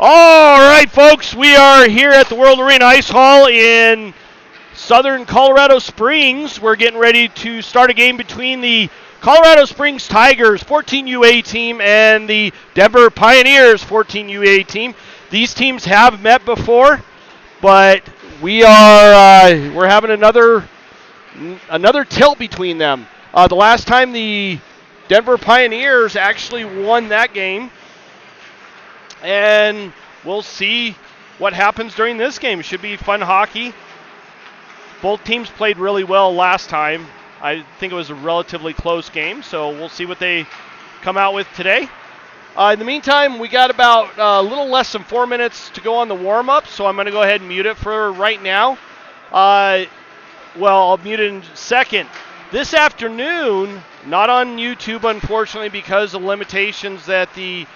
All right, folks, we are here at the World Arena Ice Hall in southern Colorado Springs. We're getting ready to start a game between the Colorado Springs Tigers 14UA team and the Denver Pioneers 14UA team. These teams have met before, but we're having another tilt between them. The last time the Denver Pioneers actually won that game, and we'll see what happens during this game. It should be fun hockey. Both teams played really well last time. I think it was a relatively close game, so we'll see what they come out with today. In the meantime, we got about a little less than 4 minutes to go on the warm-up, so I'm going to go ahead and mute it for right now. I'll mute it in a second. This afternoon, not on YouTube, unfortunately, because of limitations that the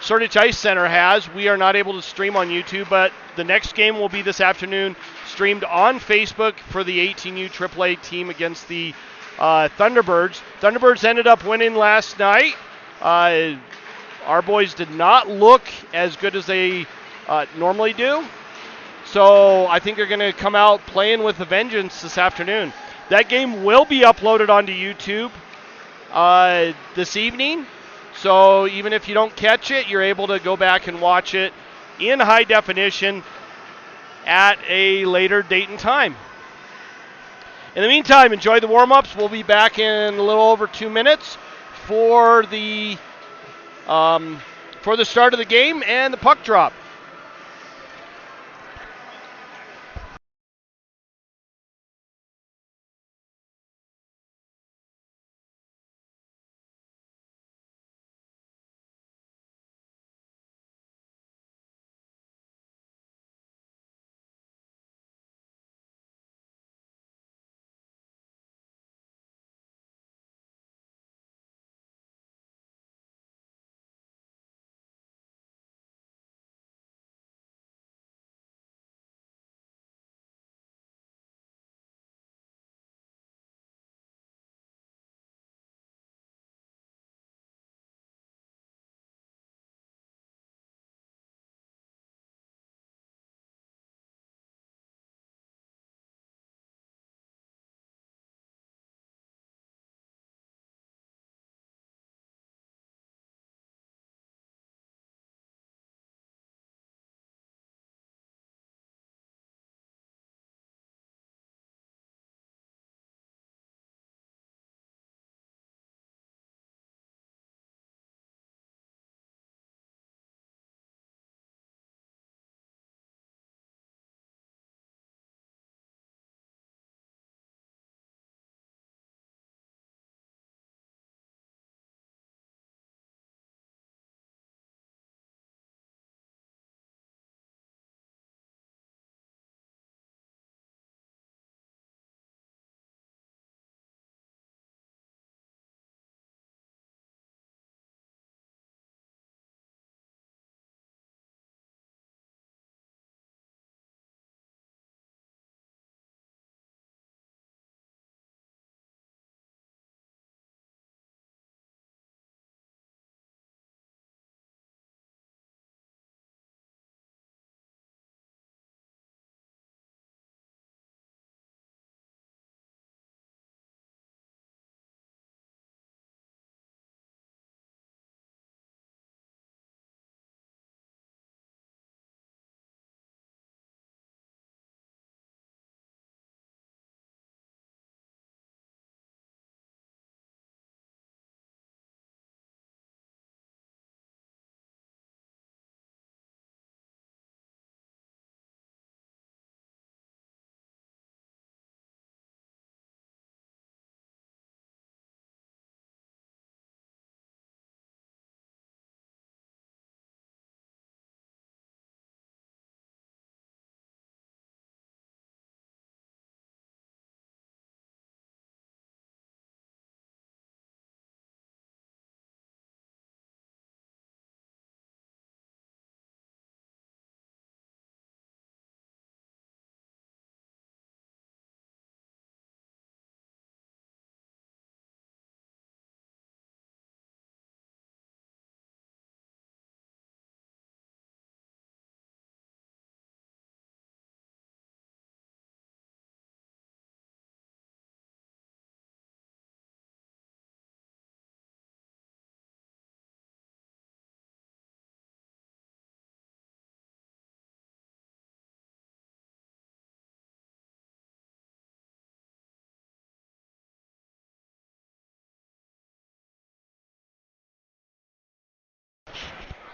Sordich Ice Center has. We are not able to stream on YouTube, but the next game will be this afternoon, streamed on Facebook for the 18U AAA team against the Thunderbirds. Thunderbirds ended up winning last night. Our boys did not look as good as they normally do, so I think they're going to come out playing with a vengeance this afternoon. That game will be uploaded onto YouTube this evening. So even if you don't catch it, you're able to go back and watch it in high definition at a later date and time. In the meantime, enjoy the warm-ups. We'll be back in a little over 2 minutes for the start of the game and the puck drop.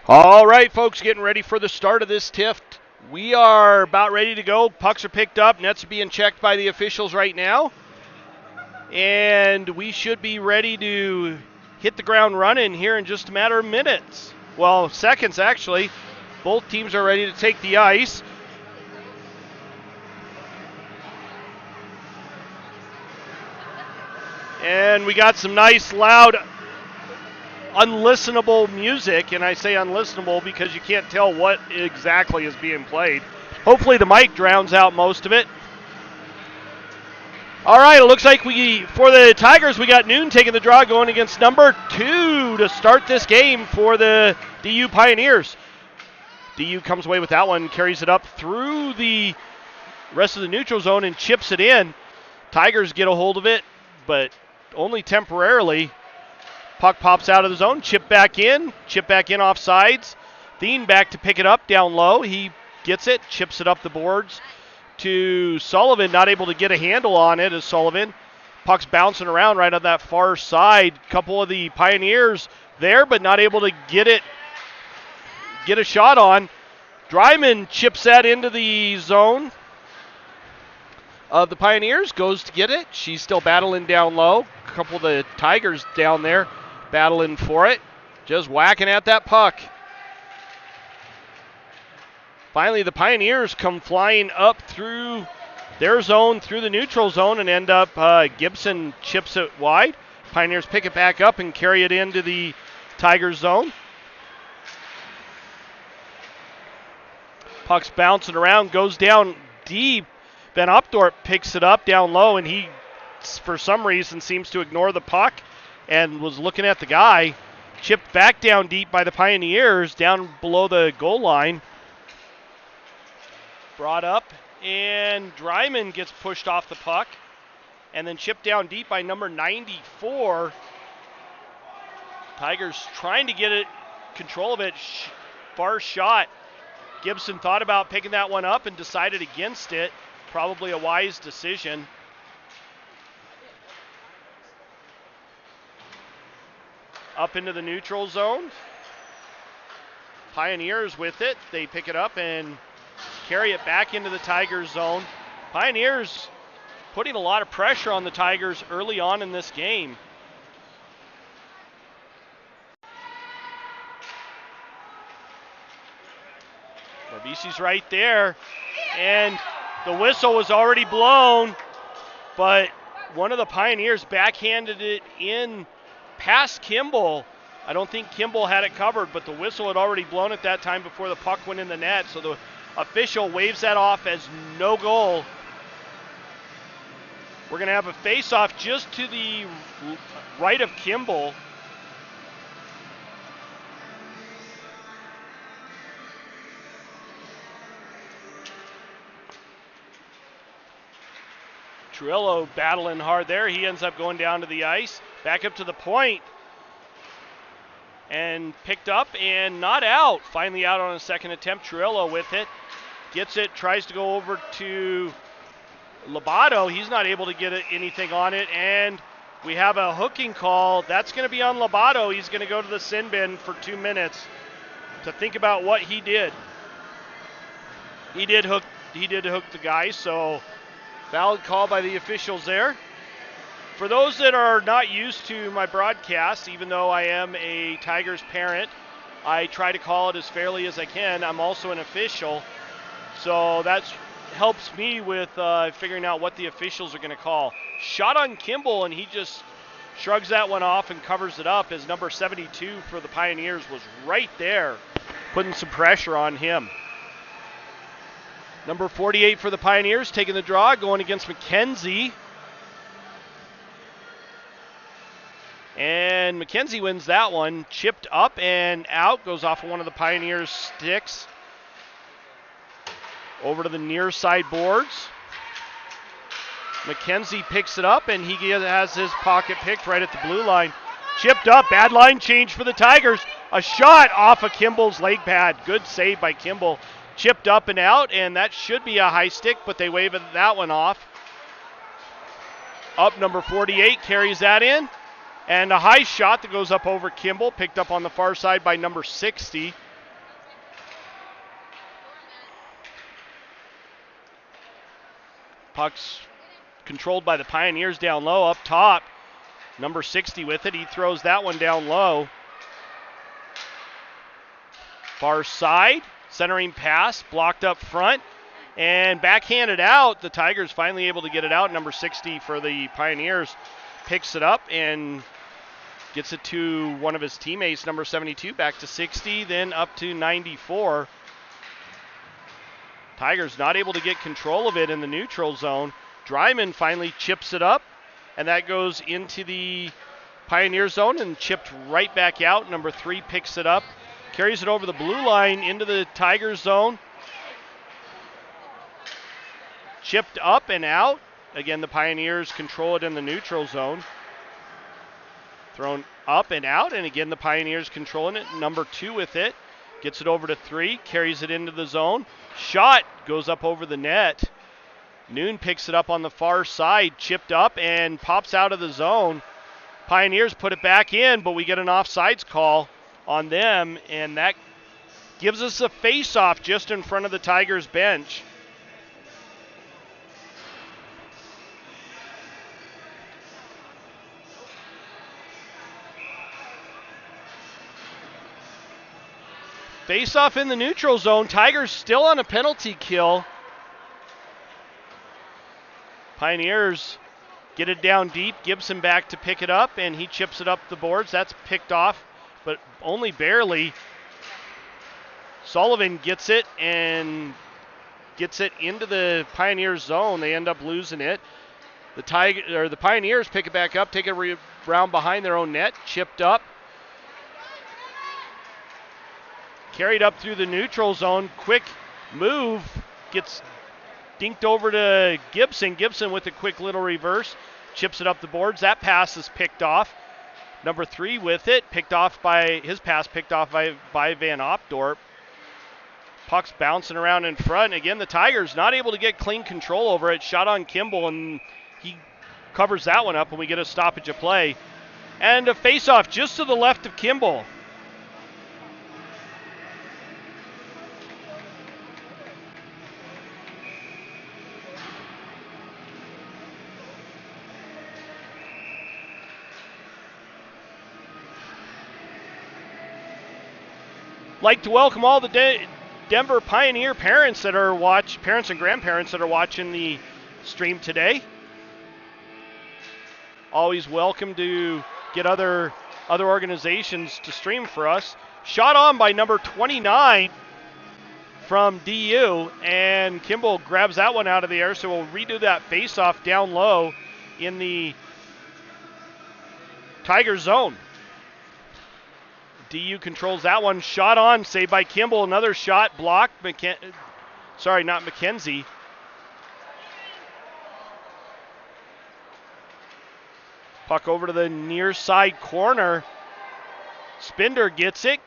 All right, folks, getting ready for the start of this TIFT. We are about ready to go. Pucks are picked up. Nets are being checked by the officials right now. And we should be ready to hit the ground running here in just a matter of minutes. Well, seconds, actually. Both teams are ready to take the ice. And we got some nice, loud, unlistenable music, and I say unlistenable because you can't tell what exactly is being played. Hopefully the mic drowns out most of it. All right, it looks like for the Tigers, we got Noon taking the draw going against number 2 to start this game for the DU Pioneers. DU comes away with that one, carries it up through the rest of the neutral zone and chips it in. Tigers get a hold of it, but only temporarily. Puck pops out of the zone, chip back in off sides. Thien back to pick it up down low. He gets it, chips it up the boards to Sullivan, not able to get a handle on it as Sullivan. Puck's bouncing around right on that far side. Couple of the Pioneers there, but not able to get a shot on. Dryman chips that into the zone of the Pioneers, goes to get it. She's still battling down low. A couple of the Tigers down there battling for it. Just whacking at that puck. Finally, the Pioneers come flying up through their zone, through the neutral zone, and end up Gibson chips it wide. Pioneers pick it back up and carry it into the Tigers zone. Puck's bouncing around, goes down deep. Van Opdorp picks it up down low, and he, for some reason, seems to ignore the puck and was looking at the guy. Chipped back down deep by the Pioneers, down below the goal line. Brought up, and Dryman gets pushed off the puck, and then chipped down deep by number 94. Tigers trying to get control of it. Far shot. Gibson thought about picking that one up and decided against it. Probably a wise decision. Up into the neutral zone. Pioneers with it. They pick it up and carry it back into the Tigers zone. Pioneers putting a lot of pressure on the Tigers early on in this game. Barbisi's right there, and the whistle was already blown, but one of the Pioneers backhanded it in past Kimball. I don't think Kimball had it covered, but the whistle had already blown at that time before the puck went in the net, so the official waves that off as no goal. We're going to have a face-off just to the right of Kimball. Trillo battling hard there. He ends up going down to the ice. Back up to the point. And picked up and not out. Finally out on a second attempt. Trillo with it. Gets it, tries to go over to Labato. He's not able to get anything on it. And we have a hooking call. That's going to be on Labato. He's going to go to the sin bin for 2 minutes to think about what he did. He did hook the guy, so valid call by the officials there. For those that are not used to my broadcasts, even though I am a Tigers parent, I try to call it as fairly as I can. I'm also an official, so that helps me with figuring out what the officials are going to call. Shot on Kimball, and he just shrugs that one off and covers it up as number 72 for the Pioneers was right there, putting some pressure on him. Number 48 for the Pioneers, taking the draw, going against McKenzie. And McKenzie wins that one. Chipped up and out, goes off of one of the Pioneers' sticks. Over to the near side boards. McKenzie picks it up, and he has his pocket picked right at the blue line. Chipped up, bad line change for the Tigers. A shot off of Kimball's leg pad. Good save by Kimball. Chipped up and out, and that should be a high stick, but they wave that one off. Up number 48 carries that in. And a high shot that goes up over Kimball, picked up on the far side by number 60. Puck's controlled by the Pioneers down low. Up top, number 60 with it. He throws that one down low. Far side, centering pass, blocked up front, and backhanded out. The Tigers finally able to get it out. Number 60 for the Pioneers picks it up and gets it to one of his teammates, number 72, back to 60, then up to 94. Tigers not able to get control of it in the neutral zone. Dryman finally chips it up, and that goes into the Pioneer zone and chipped right back out. Number 3 picks it up, carries it over the blue line into the Tigers zone. Chipped up and out. Again, the Pioneers control it in the neutral zone. Thrown up and out, and again the Pioneers controlling it. Number 2 with it. Gets it over to 3, carries it into the zone. Shot goes up over the net. Noon picks it up on the far side, chipped up and pops out of the zone. Pioneers put it back in, but we get an offsides call on them, and that gives us a face-off just in front of the Tigers bench. Face-off in the neutral zone. Tigers still on a penalty kill. Pioneers get it down deep. Gibson back to pick it up, and he chips it up the boards. That's picked off, but only barely. Sullivan gets it and gets it into the Pioneers zone. They end up losing it. The Pioneers pick it back up, take it around behind their own net, chipped up. Carried up through the neutral zone. Quick move. Gets dinked over to Gibson. Gibson with a quick little reverse. Chips it up the boards. That pass is picked off. Number 3 with it. Picked off by Van Opdorp. Puck's bouncing around in front. Again, the Tigers not able to get clean control over it. Shot on Kimball, and he covers that one up, and we get a stoppage of play. And a face-off just to the left of Kimball. Like to welcome all the Denver Pioneer parents and grandparents that are watching the stream today. Always welcome to get other organizations to stream for us. Shot on by number 29 from DU, and Kimball grabs that one out of the air, so we'll redo that face-off down low in the Tiger zone. DU controls that one. Shot on, saved by Kimball. Another shot blocked. Not McKenzie. Puck over to the near side corner. Spinder gets it,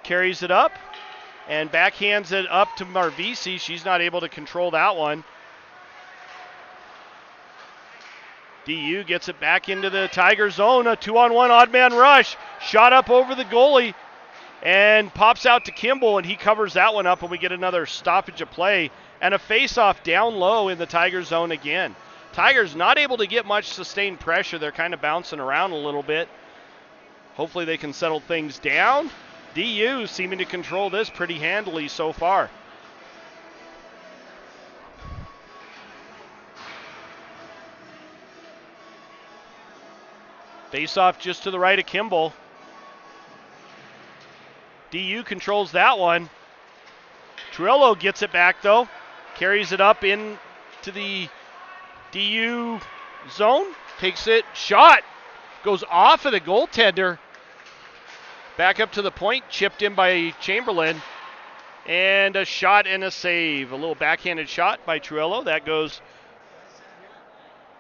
carries it up, and backhands it up to Marvisi. She's not able to control that one. DU gets it back into the Tiger zone. A 2-on-1 odd man rush. Shot up over the goalie and pops out to Kimball, and he covers that one up, and we get another stoppage of play and a face-off down low in the Tiger zone again. Tigers not able to get much sustained pressure. They're kind of bouncing around a little bit. Hopefully they can settle things down. DU seeming to control this pretty handily so far. Face-off just to the right of Kimball. DU controls that one. Trillo gets it back though. Carries it up into the DU zone. Takes it. Shot. Goes off of the goaltender. Back up to the point. Chipped in by Chamberlain. And a shot and a save. A little backhanded shot by Trillo. That goes.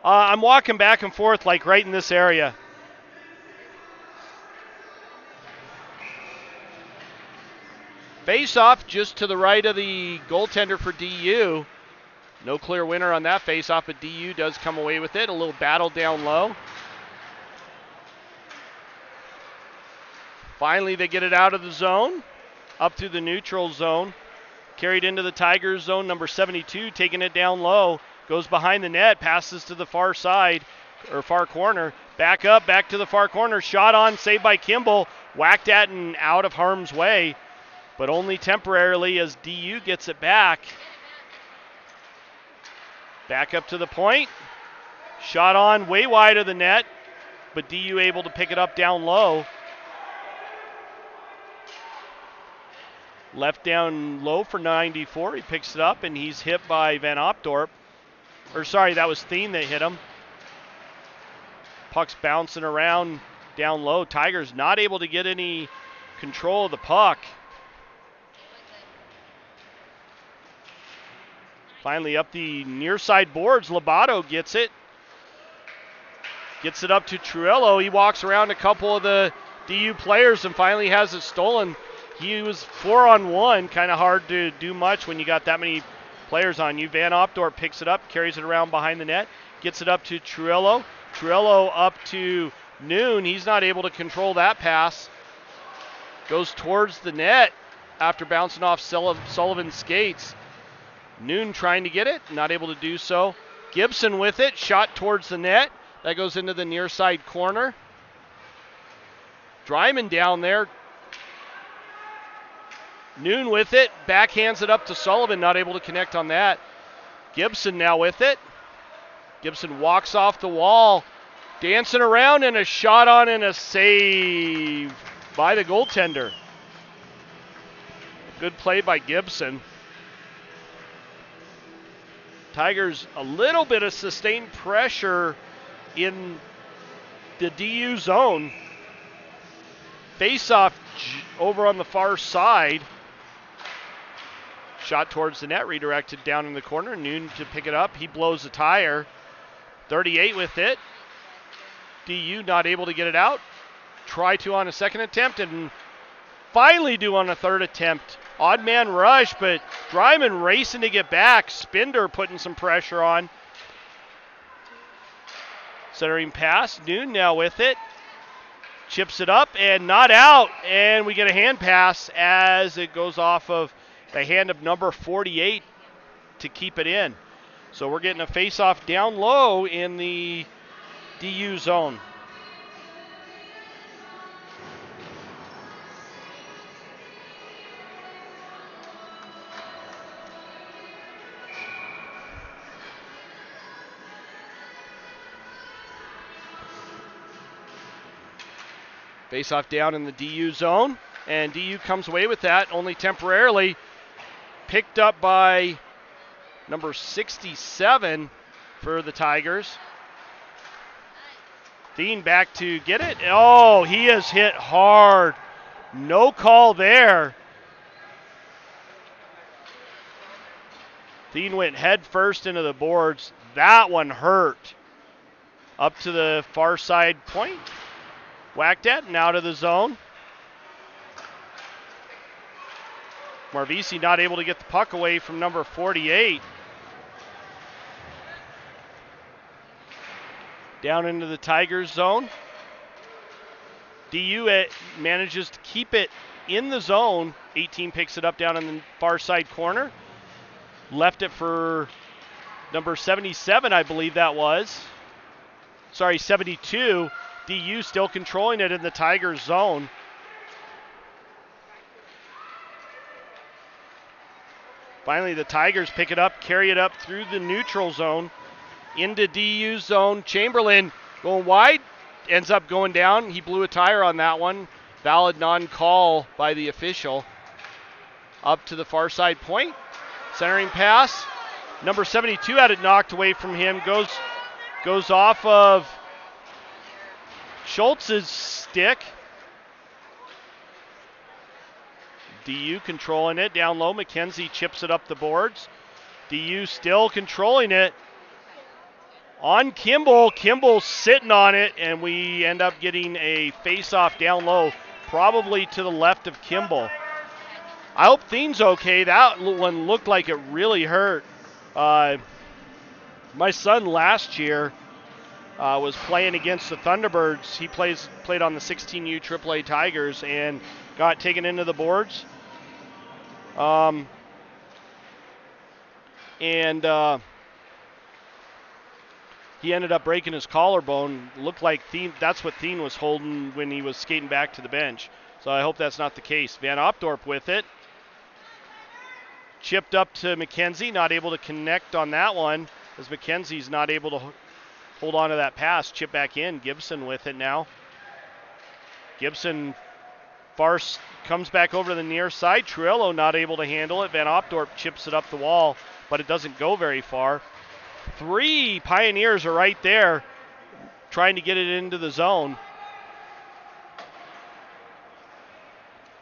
I'm walking back and forth like right in this area. Face-off just to the right of the goaltender for DU. No clear winner on that face-off, but DU does come away with it. A little battle down low. Finally, they get it out of the zone, up through the neutral zone. Carried into the Tigers zone, number 72, taking it down low. goes behind the net, passes to the far side, or far corner. Back up, back to the far corner. Shot on, saved by Kimball. Whacked at and out of harm's way, but only temporarily as DU gets it back. Back up to the point. Shot on, way wide of the net, but DU able to pick it up down low. Left down low for 94. He picks it up, and he's hit by Van Opdorp. Or sorry, that was Thien that hit him. Puck's bouncing around down low. Tigers not able to get any control of the puck. Finally up the near side boards. Lobato gets it. Gets it up to Truello. He walks around a couple of the DU players and finally has it stolen. He was 4-on-1. Kind of hard to do much when you got that many players on you. Van Opdorp picks it up, carries it around behind the net, gets it up to Truello. Truello up to Noon. He's not able to control that pass. Goes towards the net after bouncing off Sullivan's skates. Noon trying to get it, not able to do so. Gibson with it, shot towards the net. That goes into the near side corner. Dryman down there. Noon with it, backhands it up to Sullivan, not able to connect on that. Gibson now with it. Gibson walks off the wall, dancing around, and a shot on and a save by the goaltender. Good play by Gibson. Tigers a little bit of sustained pressure in the DU zone. Face-off over on the far side. Shot towards the net, redirected down in the corner. Noon to pick it up. He blows the tire. 38 with it. DU not able to get it out. Try to on a second attempt and finally do on a third attempt. Odd man rush, but Dryman racing to get back. Spinder putting some pressure on. Centering pass. Noon now with it. Chips it up and not out. And we get a hand pass as it goes off of the hand of number 48 to keep it in. So we're getting a face-off down low in the DU zone. Face-off down in the DU zone, and DU comes away with that, only temporarily. Picked up by number 67 for the Tigers. Thien back to get it. Oh, he is hit hard. No call there. Thien went head first into the boards. That one hurt. Up to the far side point. Whacked at and out of the zone. Marvisi not able to get the puck away from number 48. Down into the Tigers zone. DU manages to keep it in the zone. 18 picks it up down in the far side corner. Left it for number 77, I believe that was. Sorry, 72. DU still controlling it in the Tigers zone. Finally, the Tigers pick it up, carry it up through the neutral zone into DU zone. Chamberlain going wide, ends up going down. He blew a tire on that one. Valid non-call by the official. Up to the far side point. Centering pass. Number 72 had it knocked away from him. Goes off of Schultz's stick. DU controlling it down low. McKenzie chips it up the boards. DU still controlling it. On Kimball. Kimball sitting on it, and we end up getting a face-off down low, probably to the left of Kimball. I hope Thien's okay. That one looked like it really hurt. My son last year was playing against the Thunderbirds. He played on the 16U AAA Tigers and got taken into the boards. he ended up breaking his collarbone. Looked like that's what Thien was holding when he was skating back to the bench. So I hope that's not the case. Van Opdorp with it. Chipped up to McKenzie, not able to connect on that one, as McKenzie's not able to hold on to that pass. Chip back in. Gibson with it now. Gibson comes back over to the near side. Truello not able to handle it. Van Opdorp chips it up the wall, but it doesn't go very far. 3 Pioneers are right there trying to get it into the zone.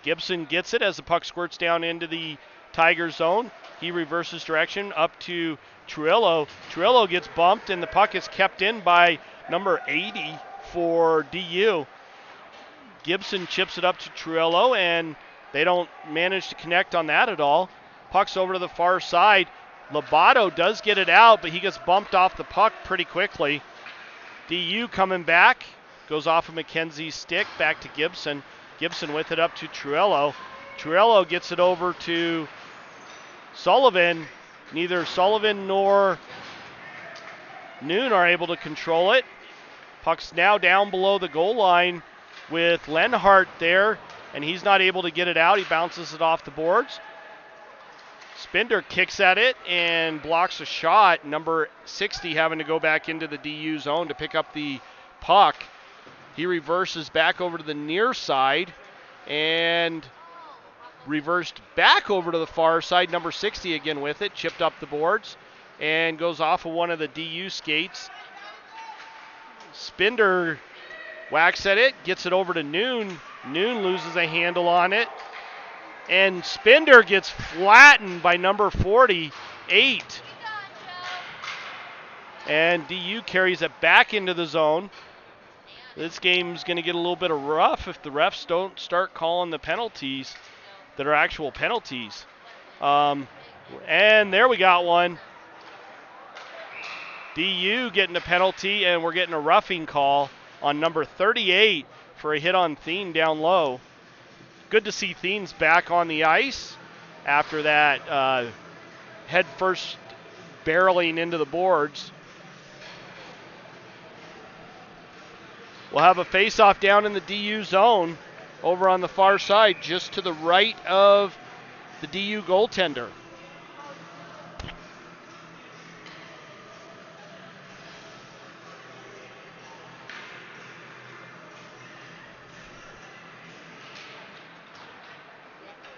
Gibson gets it as the puck squirts down into the Tiger zone. He reverses direction up to Truello. Truello gets bumped and the puck is kept in by number 80 for DU. Gibson chips it up to Truello and they don't manage to connect on that at all. Puck's over to the far side. Lobato does get it out, but he gets bumped off the puck pretty quickly. DU coming back. Goes off of McKenzie's stick back to Gibson. Gibson with it up to Truello. Truello gets it over to Sullivan. Neither Sullivan nor Noon are able to control it. Puck's now down below the goal line with Lenhart there, and he's not able to get it out. He bounces it off the boards. Spinder kicks at it and blocks a shot. Number 60 having to go back into the DU zone to pick up the puck. He reverses back over to the near side and reversed back over to the far side. Number 60 again with it, chipped up the boards and goes off of one of the DU skates. Spinder whacks at it, gets it over to Noon. Noon loses a handle on it. And Spinder gets flattened by number 48. And DU carries it back into the zone. This game's going to get a little bit of rough if the refs don't start calling the penalties that are actual penalties. And there we got one. DU getting a penalty, and we're getting a roughing call on number 38 for a hit on Thien down low. Good to see Thien's back on the ice after that head first barreling into the boards. We'll have a face-off down in the DU zone over on the far side, just to the right of the DU goaltender.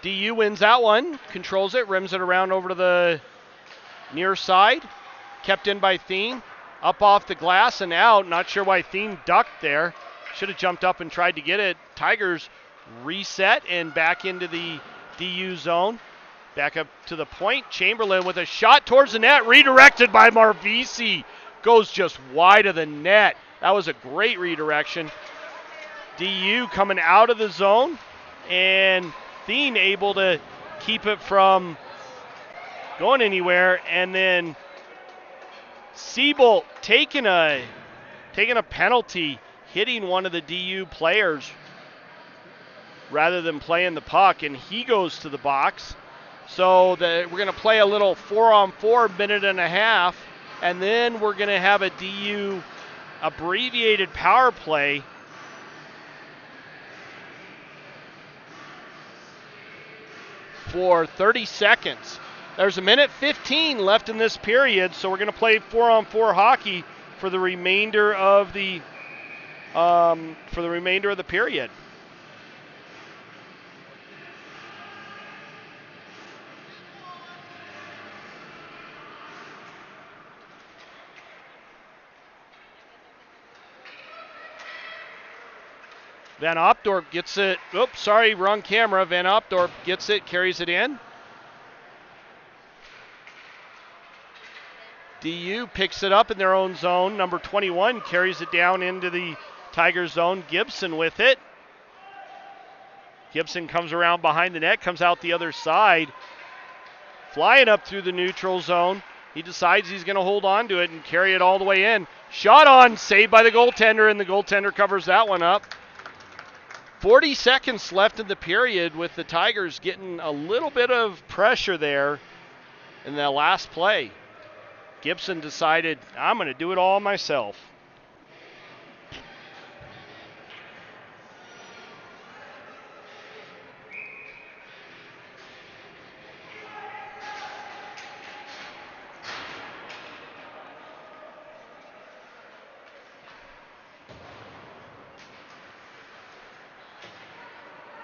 DU wins that one, controls it, rims it around over to the near side. Kept in by Thien. Up off the glass and out. Not sure why Thien ducked there. Should have jumped up and tried to get it. Tigers reset and back into the DU zone. Back up to the point. Chamberlain with a shot towards the net. Redirected by Marvisi. Goes just wide of the net. That was a great redirection. DU coming out of the zone. And Thien able to keep it from going anywhere. And then Siebold taking a penalty, hitting one of the DU players rather than playing the puck, and he goes to the box. So we're going to play a little 4-on-4 minute and a half, and then we're going to have a DU abbreviated power play. For 30 seconds. There's a minute 15 left in this period, so we're going to play 4-on-4 hockey for the remainder of the period. Van Opdorp gets it. Oops, sorry, wrong camera. Van Opdorp gets it, carries it in. DU picks it up in their own zone. Number 21 carries it down into the Tiger zone. Gibson with it. Gibson comes around behind the net, comes out the other side. Flying up through the neutral zone. He decides he's going to hold on to it and carry it all the way in. Shot on, saved by the goaltender, and the goaltender covers that one up. 40 seconds left in the period with the Tigers getting a little bit of pressure there in that last play. Gibson decided, I'm going to do it all myself.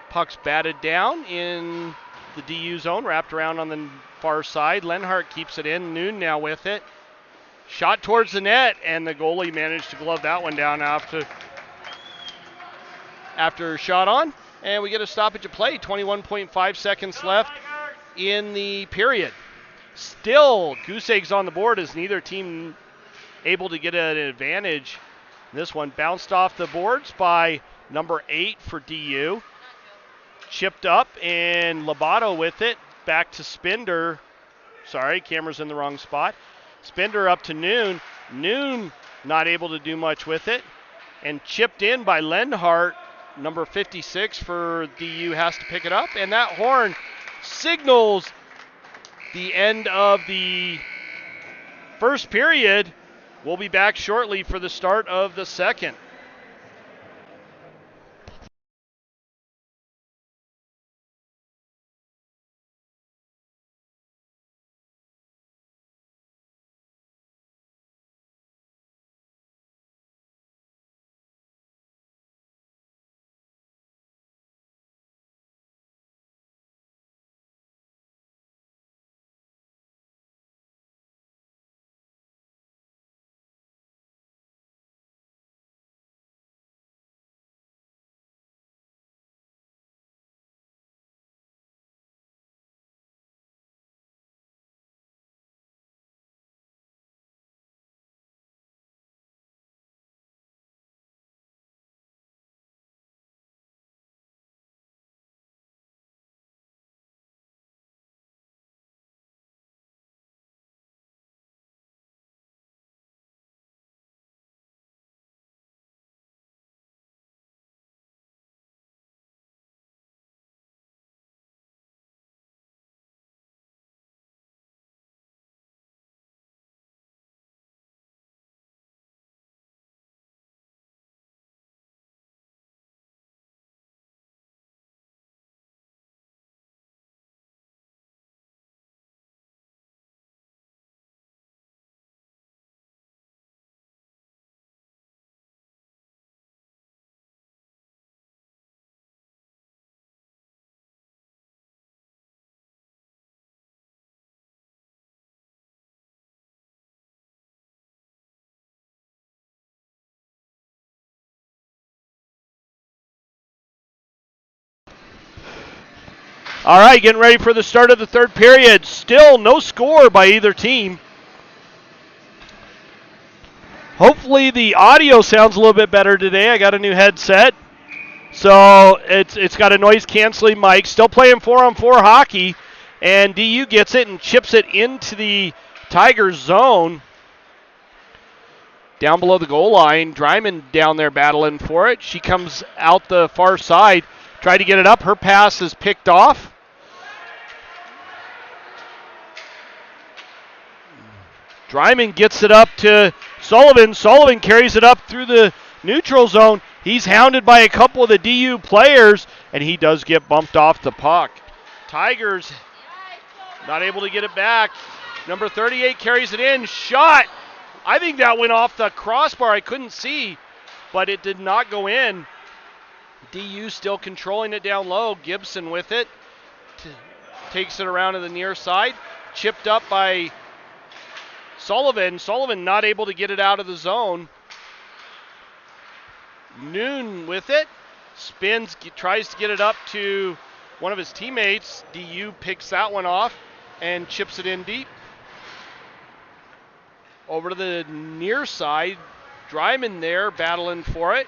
Puck's batted down in the DU zone, wrapped around on the far side. Lenhart keeps it in. Noon now with it. Shot towards the net, and the goalie managed to glove that one down after shot on. And we get a stoppage of play. 21.5 seconds left in the period. Still, goose eggs on the board as neither team able to get an advantage. This one bounced off the boards by number 8 for DU. Chipped up, and Labato with it. Back to Spinder. Sorry, camera's in the wrong spot. Spinder up to Noon. Noon not able to do much with it. And chipped in by Lenhart. Number 56 for DU has to pick it up. And that horn signals the end of the first period. We'll be back shortly for the start of the second. All right, getting ready for the start of the third period. Still no score by either team. Hopefully the audio sounds a little bit better today. I got a new headset, so it's got a noise-canceling mic. Still playing 4-on-4 hockey, and DU gets it and chips it into the Tigers zone. Down below the goal line, Dryman down there battling for it. She comes out the far side, tried to get it up. Her pass is picked off. Dryman gets it up to Sullivan. Sullivan carries it up through the neutral zone. He's hounded by a couple of the DU players, and he does get bumped off the puck. Tigers not able to get it back. Number 38 carries it in. Shot. I think that went off the crossbar. I couldn't see, but it did not go in. DU still controlling it down low. Gibson with it. Takes it around to the near side. Chipped up by Sullivan. Sullivan not able to get it out of the zone. Noon with it. Spins, tries to get it up to one of his teammates. DU picks that one off and chips it in deep. Over to the near side. Dryman there battling for it.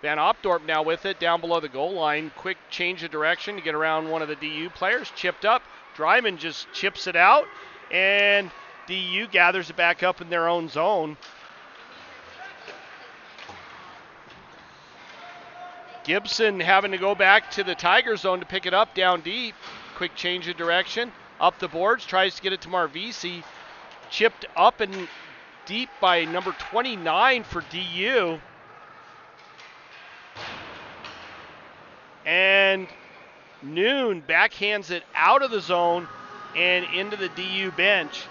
Van Opdorp now with it down below the goal line. Quick change of direction to get around one of the DU players. Chipped up. Dryman just chips it out, and DU gathers it back up in their own zone. Gibson having to go back to the Tiger zone to pick it up down deep. Quick change of direction. Up the boards. Tries to get it to Marvisi. Chipped up and deep by number 29 for DU. And Noon backhands it out of the zone and into the DU bench.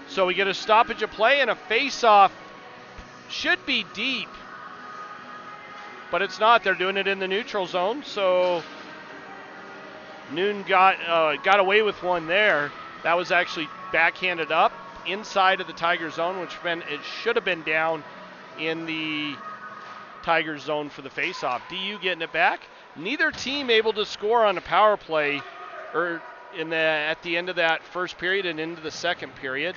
So we get a stoppage of play and a face-off. Should be deep, but it's not. They're doing it in the neutral zone, so Noon got away with one there. That was actually backhanded up inside of the Tiger zone, which meant it should have been down in the Tiger zone for the face-off. DU getting it back. Neither team able to score on a power play or at the end of that first period and into the second period.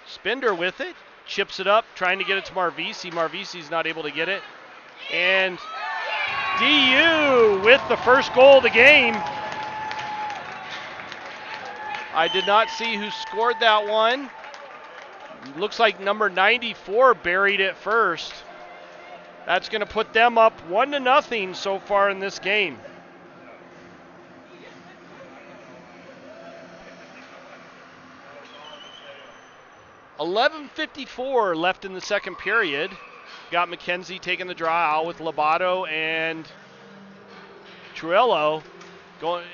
Spender with it, chips it up, trying to get it to Marvisi. Marvisi's not able to get it. And DU with the first goal of the game. I did not see who scored that one. Looks like number 94 buried it first. That's going to put them up 1-0 so far in this game. $11:54 left in the second period. Got McKenzie taking the draw out with Lobato and Truello.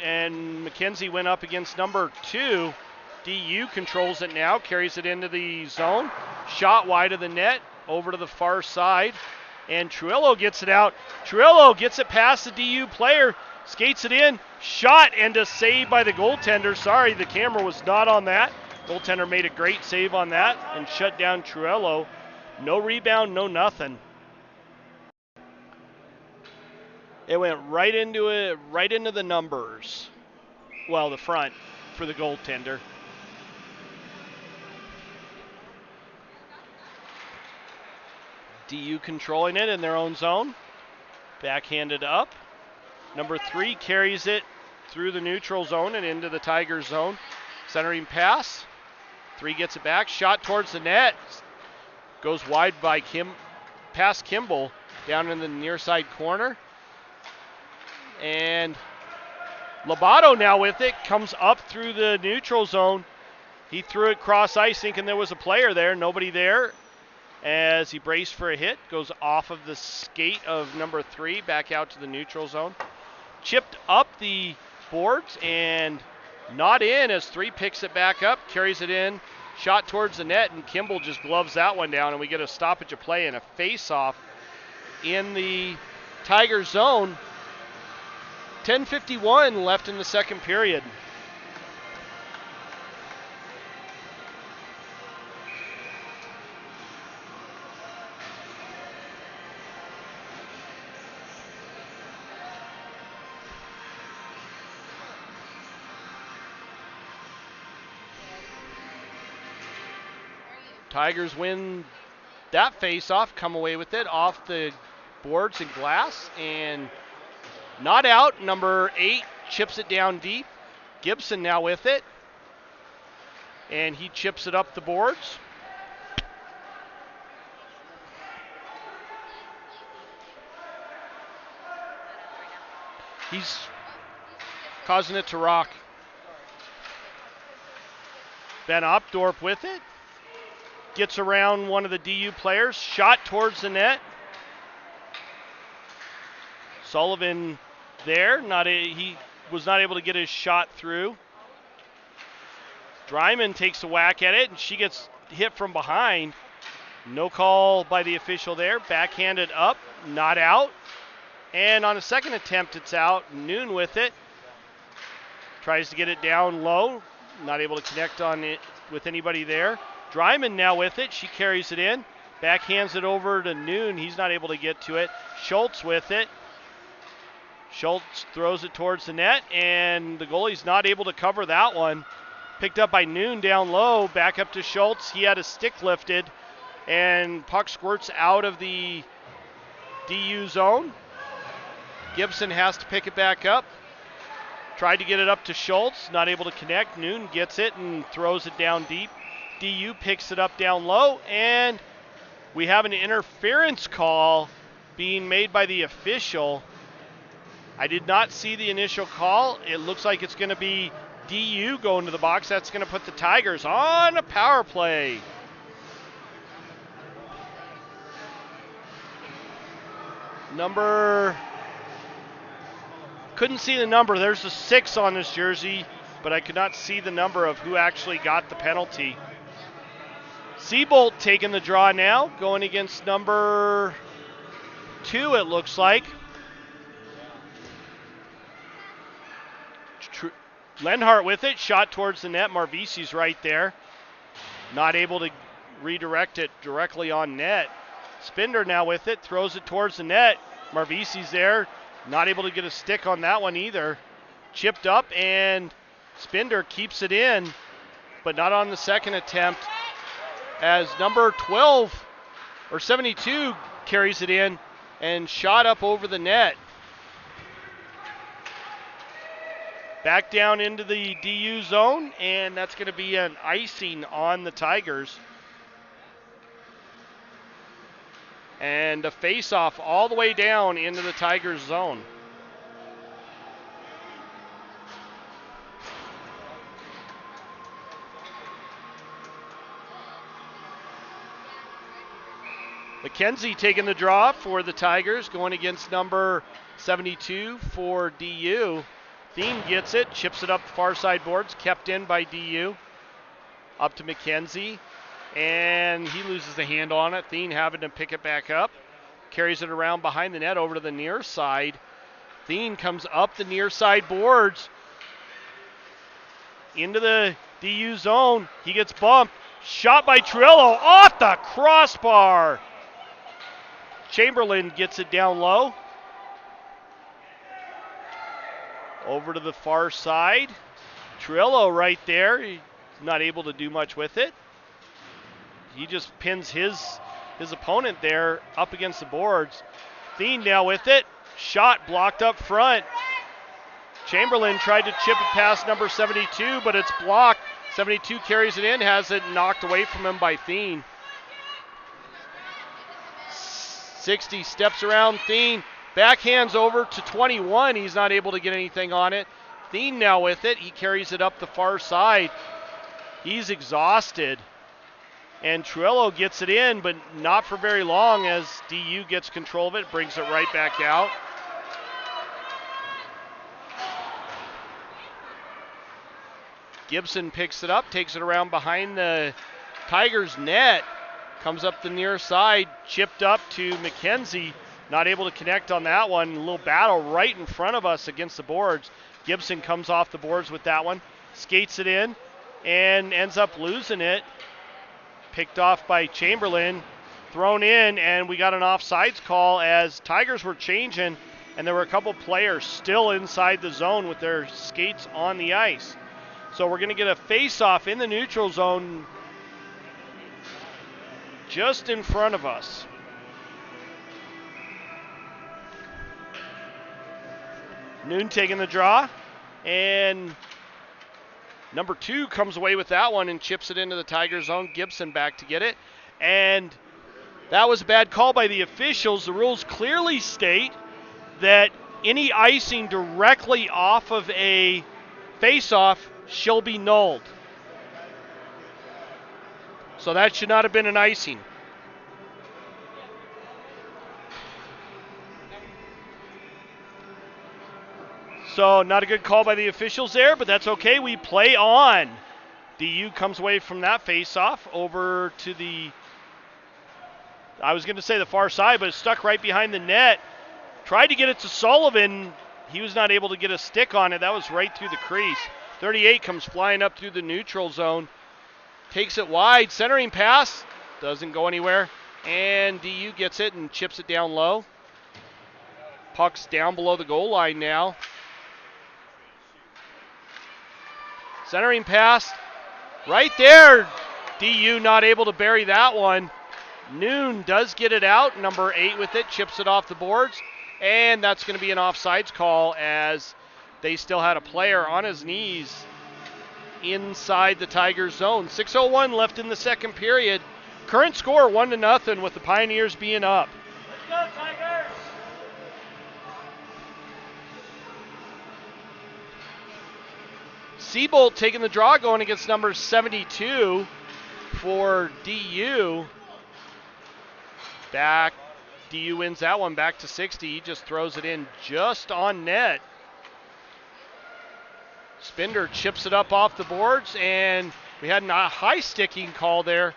And McKenzie went up against number 2. DU controls it now, carries it into the zone. Shot wide of the net, over to the far side. And Truello gets it out. Truello gets it past the DU player, skates it in, shot, and a save by the goaltender. Sorry, the camera was not on that. Goaltender made a great save on that and shut down Truello. No rebound, no nothing. It went right into the numbers. Well, the front for the goaltender. DU controlling it in their own zone. Backhanded up. Number 3 carries it through the neutral zone and into the Tigers zone. Centering pass. 3 gets it back. Shot towards the net. Goes wide by past Kimball down in the near side corner. And Lobato now with it. Comes up through the neutral zone. He threw it cross ice thinking there was a player there. Nobody there. As he braced for a hit, goes off of the skate of number 3, back out to the neutral zone. Chipped up the boards and not in as 3 picks it back up, carries it in, shot towards the net, and Kimball just gloves that one down, and we get a stoppage of play and a face-off in the Tiger zone. 10:51 left in the second period. Tigers win that face-off, come away with it off the boards and glass, and not out. Number 8 chips it down deep. Gibson now with it, and he chips it up the boards. He's causing it to rock. Van Opdorp with it. Gets around one of the DU players. Shot towards the net. Sullivan there. He was not able to get his shot through. Dryman takes a whack at it, and she gets hit from behind. No call by the official there. Backhanded up. Not out. And on a second attempt, it's out. Noon with it. Tries to get it down low. Not able to connect on it with anybody there. Dryman now with it. She carries it in. Backhands it over to Noon. He's not able to get to it. Schultz with it. Schultz throws it towards the net, and the goalie's not able to cover that one. Picked up by Noon down low. Back up to Schultz. He had a stick lifted, and puck squirts out of the DU zone. Gibson has to pick it back up. Tried to get it up to Schultz. Not able to connect. Noon gets it and throws it down deep. DU picks it up down low, and we have an interference call being made by the official. I did not see the initial call. It looks like it's going to be DU go into the box. That's going to put the Tigers on a power play. Couldn't see the number. There's a 6 on this jersey, but I could not see the number of who actually got the penalty. Seabolt taking the draw now, going against number 2, it looks like. Lenhart with it, shot towards the net. Marvisi's right there. Not able to redirect it directly on net. Spinder now with it, throws it towards the net. Marvisi's there, not able to get a stick on that one either. Chipped up, and Spinder keeps it in, but not on the second attempt, as number 12 or 72 carries it in and shot up over the net. Back down into the DU zone, and that's going to be an icing on the Tigers. And a face-off all the way down into the Tigers zone. McKenzie taking the draw for the Tigers, going against number 72 for DU. Thiem gets it, chips it up the far side boards, kept in by DU. Up to McKenzie, and he loses the handle on it. Thiem having to pick it back up. Carries it around behind the net over to the near side. Thiem comes up the near side boards into the DU zone. He gets bumped. Shot by Trillo off the crossbar. Chamberlain gets it down low. Over to the far side. Trillo right there. He's not able to do much with it. He just pins his opponent there up against the boards. Thiem now with it. Shot blocked up front. Chamberlain tried to chip it past number 72, but it's blocked. 72 carries it in, has it knocked away from him by Thiem. 60 steps around Thiem. Backhands over to 21. He's not able to get anything on it. Thiem now with it. He carries it up the far side. He's exhausted. And Trillo gets it in, but not for very long as DU gets control of it, brings it right back out. Gibson picks it up, takes it around behind the Tigers' net, comes up the near side, chipped up to McKenzie. Not able to connect on that one. A little battle right in front of us against the boards. Gibson comes off the boards with that one, skates it in, and ends up losing it. Picked off by Chamberlain, thrown in, and we got an offsides call as Tigers were changing, and there were a couple players still inside the zone with their skates on the ice. So we're going to get a face-off in the neutral zone just in front of us. Noon taking the draw, and number 2 comes away with that one and chips it into the Tiger zone. Gibson back to get it, and that was a bad call by the officials. The rules clearly state that any icing directly off of a face-off shall be nulled. So that should not have been an icing. So not a good call by the officials there, but that's okay. We play on. DU comes away from that face-off over to the, I was going to say the far side, but it's stuck right behind the net. Tried to get it to Sullivan. He was not able to get a stick on it. That was right through the crease. 38 comes flying up through the neutral zone. Takes it wide. Centering pass. Doesn't go anywhere. And DU gets it and chips it down low. Puck's down below the goal line now. Centering pass. Right there. DU not able to bury that one. Noon does get it out. Number 8 with it. Chips it off the boards. And that's going to be an offsides call as they still had a player on his knees inside the Tigers zone. 6:01 left in the second period. Current score 1-0 with the Pioneers being up. Let's go, Tigers! Seabolt taking the draw, going against number 72 for DU. Back, DU wins that one back to 60. He just throws it in just on net. Spender chips it up off the boards, and we had a high sticking call there,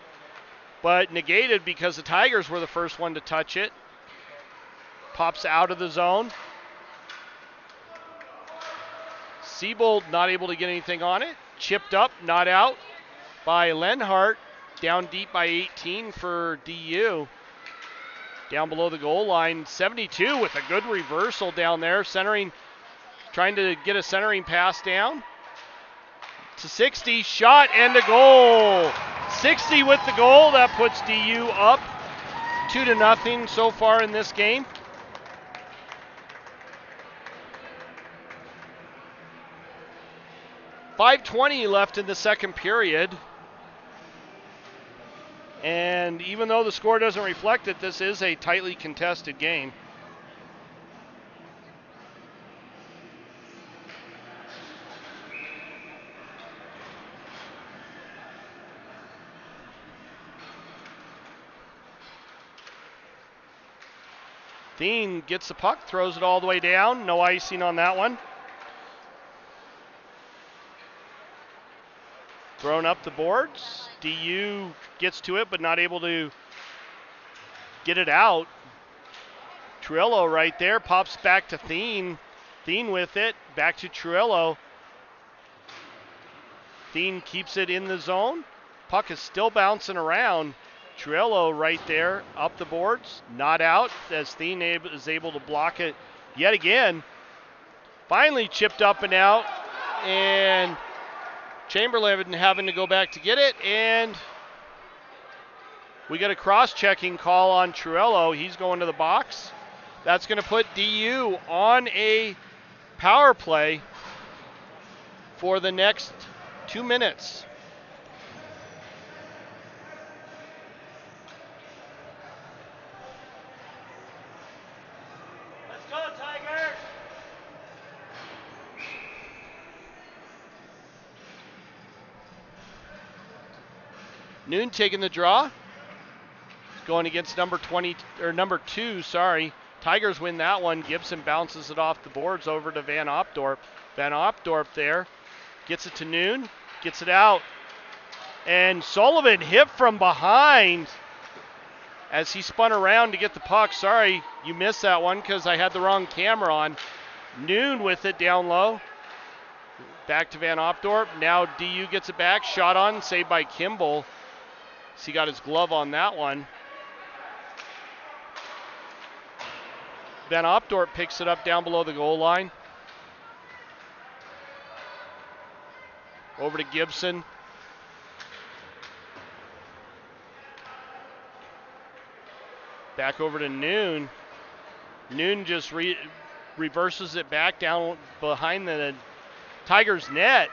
but negated because the Tigers were the first one to touch it. Pops out of the zone. Seabold not able to get anything on it. Chipped up, not out by Lenhart. Down deep by 18 for DU. Down below the goal line, 72 with a good reversal down there. Centering, trying to get a centering pass down to 60. Shot and a goal. 60 with the goal. That puts DU up 2-0 so far in this game. .520 left in the second period. And even though the score doesn't reflect it, this is a tightly contested game. Thien gets the puck, throws it all the way down. No icing on that one. Thrown up the boards. DU gets to it, but not able to get it out. Truello right there, pops back to Thien. Thien with it, back to Truello. Thien keeps it in the zone. Puck is still bouncing around. Truello right there, up the boards, not out, as Thien is able to block it yet again. Finally chipped up and out, and Chamberlain having to go back to get it, and we get a cross-checking call on Truello. He's going to the box. That's going to put DU on a power play for the next 2 minutes. Let's go, Tigers! Noon taking the draw. Going against number 2, sorry. Tigers win that one. Gibson bounces it off the boards over to Van Opdorp. Van Opdorp there. Gets it to Noon. Gets it out. And Sullivan hit from behind as he spun around to get the puck. Sorry, you missed that one because I had the wrong camera on. Noon with it down low. Back to Van Opdorp. Now DU gets it back. Shot on. Saved by Kimball. So he got his glove on that one. Van Opdorp picks it up down below the goal line. Over to Gibson. Back over to Noon. Noon just reverses it back down behind the Tigers net.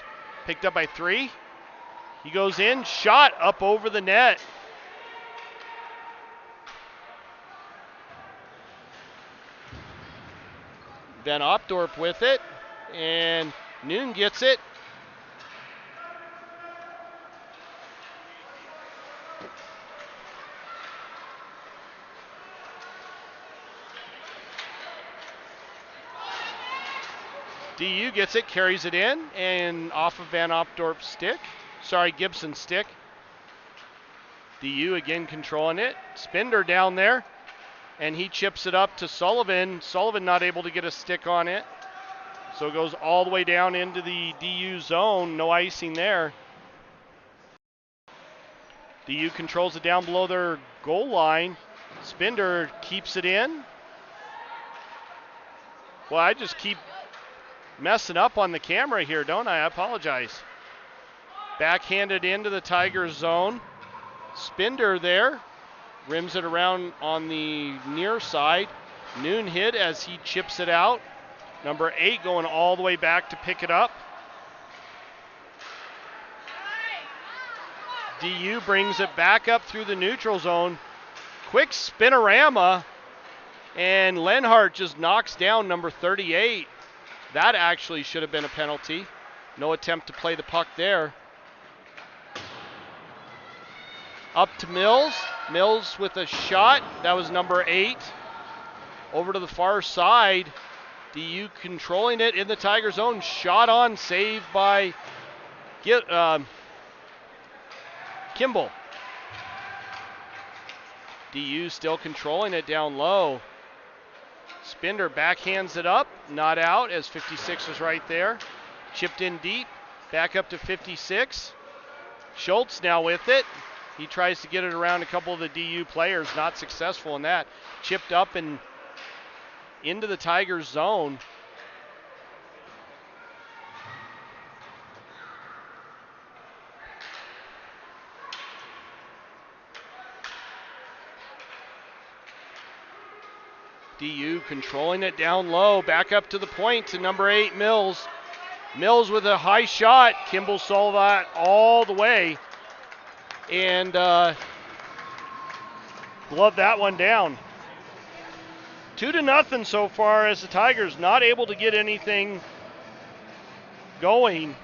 Picked up by 3. He goes in, shot up over the net. Van Opdorp with it, and Noon gets it. DU gets it, carries it in, and off of Van Opdorp's stick. Sorry, Gibson's stick. DU again controlling it. Spender down there. And he chips it up to Sullivan. Sullivan not able to get a stick on it. So it goes all the way down into the DU zone. No icing there. DU controls it down below their goal line. Spender keeps it in. Well, I just keep messing up on the camera here, don't I? I apologize. Backhanded into the Tigers zone. Spender there. Rims it around on the near side. Noon hit as he chips it out. Number 8 going all the way back to pick it up. DU brings it back up through the neutral zone. Quick spinorama. And Lenhart just knocks down number 38. That actually should have been a penalty. No attempt to play the puck there. Up to Mills. Mills with a shot. That was number 8. Over to the far side. DU controlling it in the Tiger zone. Shot on, saved by Kimball. DU still controlling it down low. Spinder backhands it up. Not out as 56 is right there. Chipped in deep. Back up to 56. Schultz now with it. He tries to get it around a couple of the DU players. Not successful in that. Chipped up and into the Tigers zone. DU controlling it down low. Back up to the point to number 8, Mills. Mills with a high shot. Kimball saw that all the way. And gloved that one down. 2-0 so far as the Tigers not able to get anything going.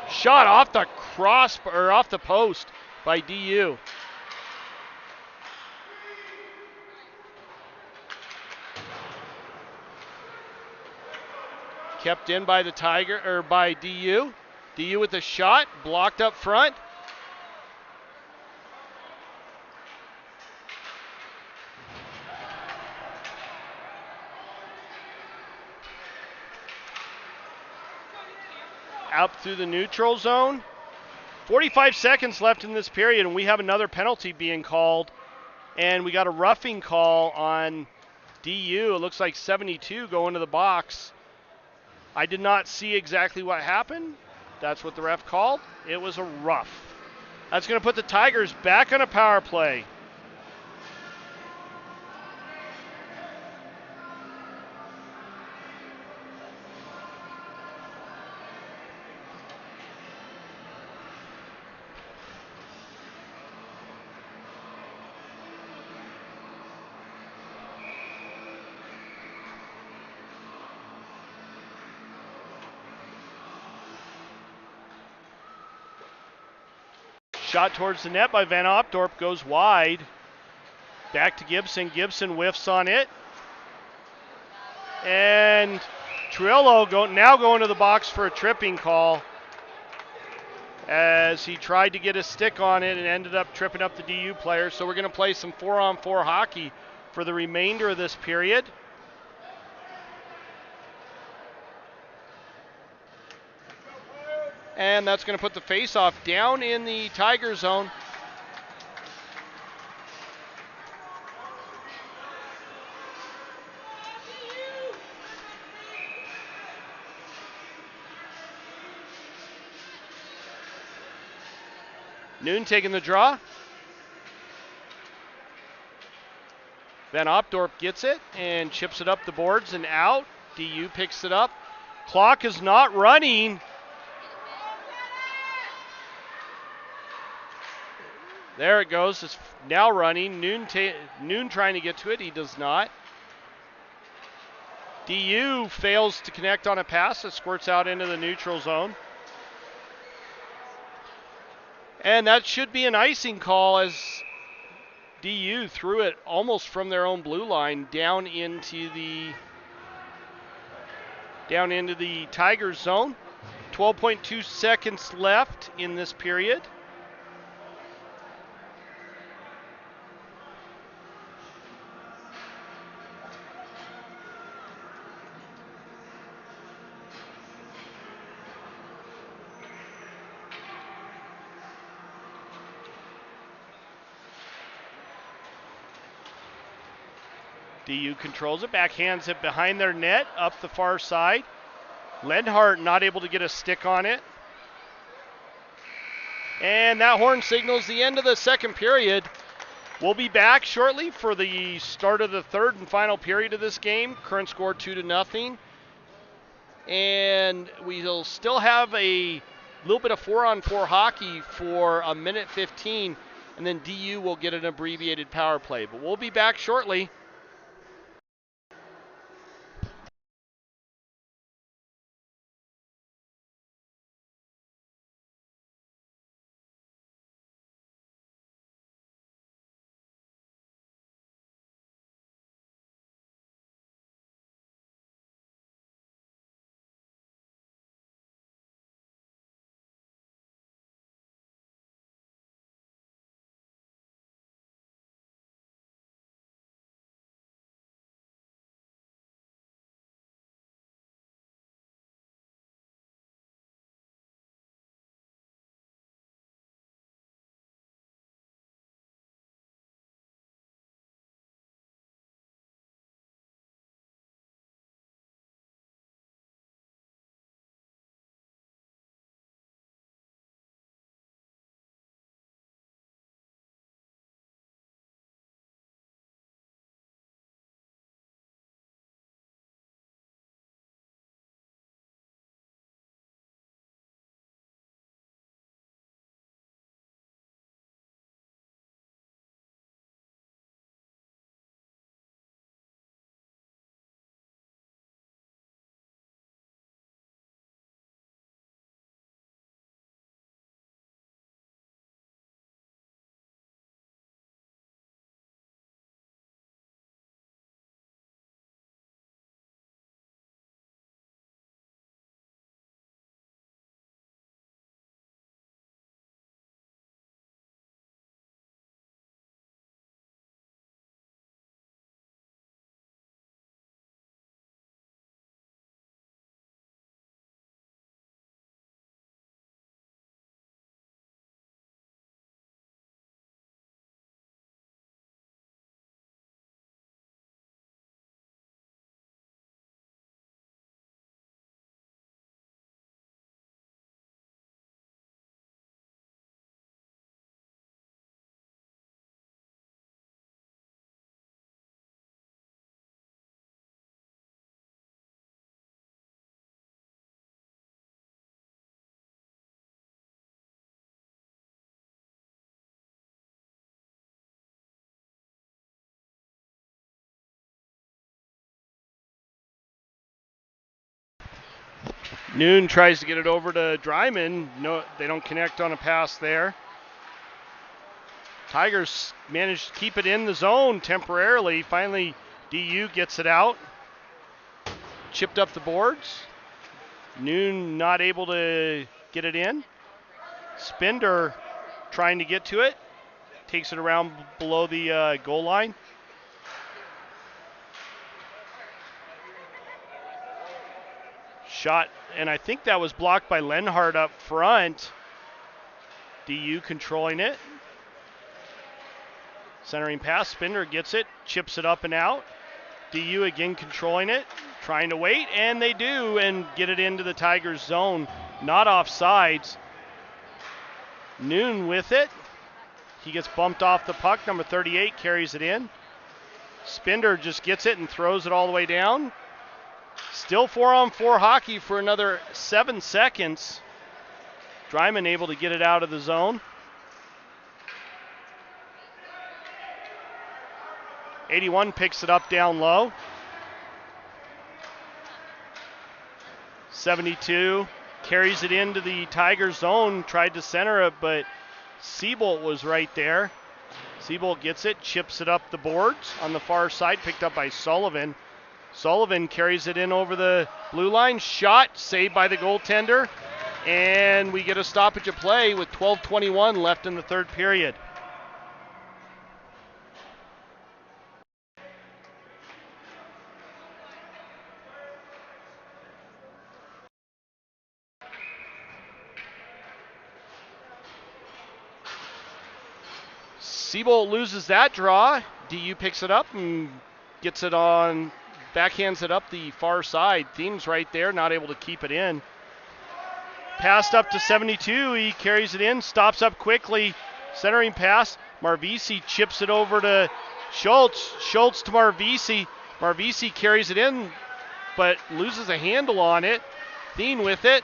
Shot off the off the post by DU. Kept in by by DU. DU with a shot, blocked up front. Out through the neutral zone. 45 seconds left in this period, and we have another penalty being called. And we got a roughing call on DU. It looks like 72 going to the box. I did not see exactly what happened. That's what the ref called. It was a rough. That's going to put the Tigers back on a power play. Shot towards the net by Van Opdorp goes wide. Back to Gibson. Gibson whiffs on it. And Trillo now going to the box for a tripping call as he tried to get a stick on it and ended up tripping up the DU player. So we're going to play some 4-on-4 hockey for the remainder of this period. And that's going to put the face-off down in the Tiger zone. Noon taking the draw. Van Opdorp gets it and chips it up the boards and out. DU picks it up. Clock is not running. There it goes. It's now running. Noon trying to get to it. He does not. DU fails to connect on a pass that squirts out into the neutral zone. And that should be an icing call as DU threw it almost from their own blue line down into the Tigers zone. 12.2 seconds left in this period. DU controls it, backhands it behind their net, up the far side. Lenhart not able to get a stick on it. And that horn signals the end of the second period. We'll be back shortly for the start of the third and final period of this game. Current score 2-0. And we'll still have a little bit of 4-on-4 hockey for a minute 15, and then DU will get an abbreviated power play. But we'll be back shortly. Noon tries to get it over to Dryman. No, they don't connect on a pass there. Tigers managed to keep it in the zone temporarily. Finally, DU gets it out. Chipped up the boards. Noon not able to get it in. Spender trying to get to it. Takes it around below the goal line. Shot, and I think that was blocked by Lenhart up front. DU controlling it. Centering pass, Spender gets it, chips it up and out. DU again controlling it, trying to wait, and they do, and get it into the Tigers zone. Not offsides. Noon with it. He gets bumped off the puck. Number 38 carries it in. Spender just gets it and throws it all the way down. Still 4-on-4 hockey for another 7 seconds. Dryman able to get it out of the zone. 81 picks it up down low. 72 carries it into the Tiger zone. Tried to center it, but Seabolt was right there. Seabolt gets it, chips it up the boards on the far side, picked up by Sullivan. Sullivan carries it in over the blue line. Shot, saved by the goaltender. And we get a stoppage of play with 12:21 left in the third period. Seabolt loses that draw. DU picks it up and gets it on, backhands it up the far side. Themes right there, not able to keep it in. Passed up to 72, he carries it in, stops up quickly. Centering pass, Marvisi chips it over to Schultz. Schultz to Marvisi. Marvisi carries it in, but loses a handle on it. Thien with it.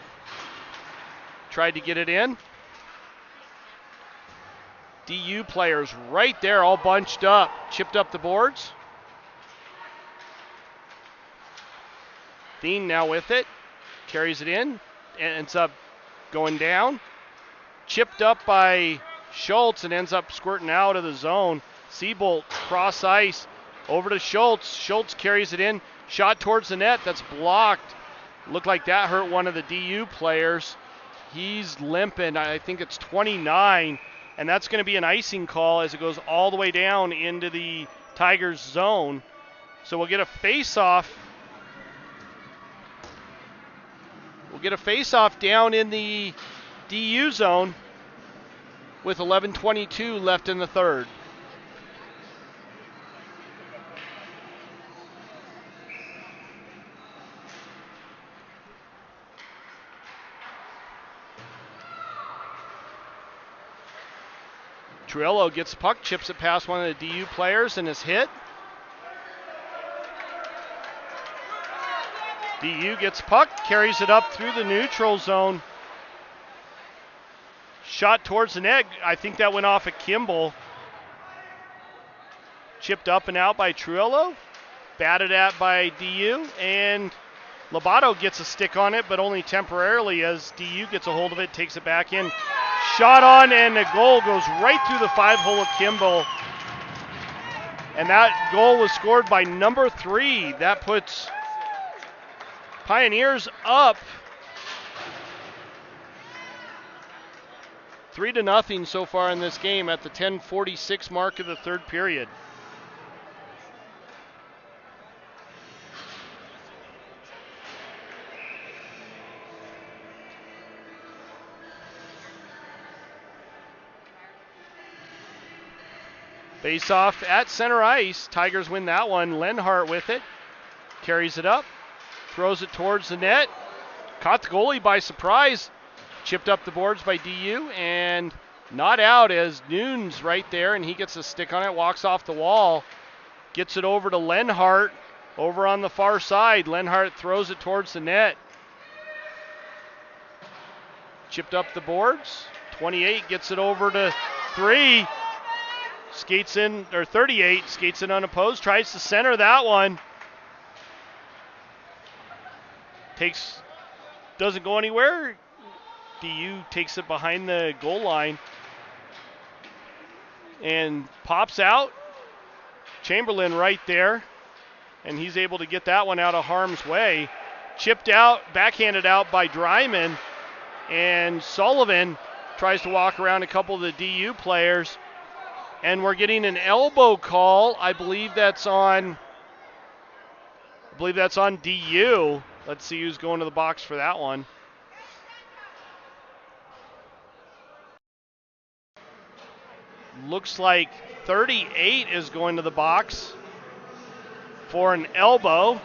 Tried to get it in. DU players right there, all bunched up. Chipped up the boards. Thien now with it. Carries it in. Ends up going down. Chipped up by Schultz and ends up squirting out of the zone. Siebold cross ice over to Schultz. Schultz carries it in. Shot towards the net. That's blocked. Looked like that hurt one of the DU players. He's limping. I think it's 29. And that's going to be an icing call as it goes all the way down into the Tigers zone. So we'll get a face-off. We'll get a face-off down in the DU zone with 11:22 left in the third. Trujillo gets the puck, chips it past one of the DU players and is hit. DU gets puck, carries it up through the neutral zone. Shot towards the net. I think that went off of Kimball. Chipped up and out by Trujillo. Batted at by DU. And Lobato gets a stick on it, but only temporarily as DU gets a hold of it, takes it back in. Shot on, and the goal goes right through the 5-hole of Kimball. And that goal was scored by number 3. That puts Pioneers up 3-0 so far in this game at the 10:46 mark of the third period. Face off at center ice. Tigers win that one. Lenhart with it. Carries it up. Throws it towards the net. Caught the goalie by surprise. Chipped up the boards by DU and not out as Nunes right there, and he gets a stick on it. Walks off the wall. Gets it over to Lenhart over on the far side. Lenhart throws it towards the net. Chipped up the boards. 28 gets it over to 3. Skates in, or 38, skates in unopposed, tries to center that one. Doesn't go anywhere. DU takes it behind the goal line and pops out. Chamberlain right there, and he's able to get that one out of harm's way. Chipped out, backhanded out by Dryman, and Sullivan tries to walk around a couple of the DU players. And we're getting an elbow call. I believe that's on DU. Let's see who's going to the box for that one. Looks like 38 is going to the box for an elbow.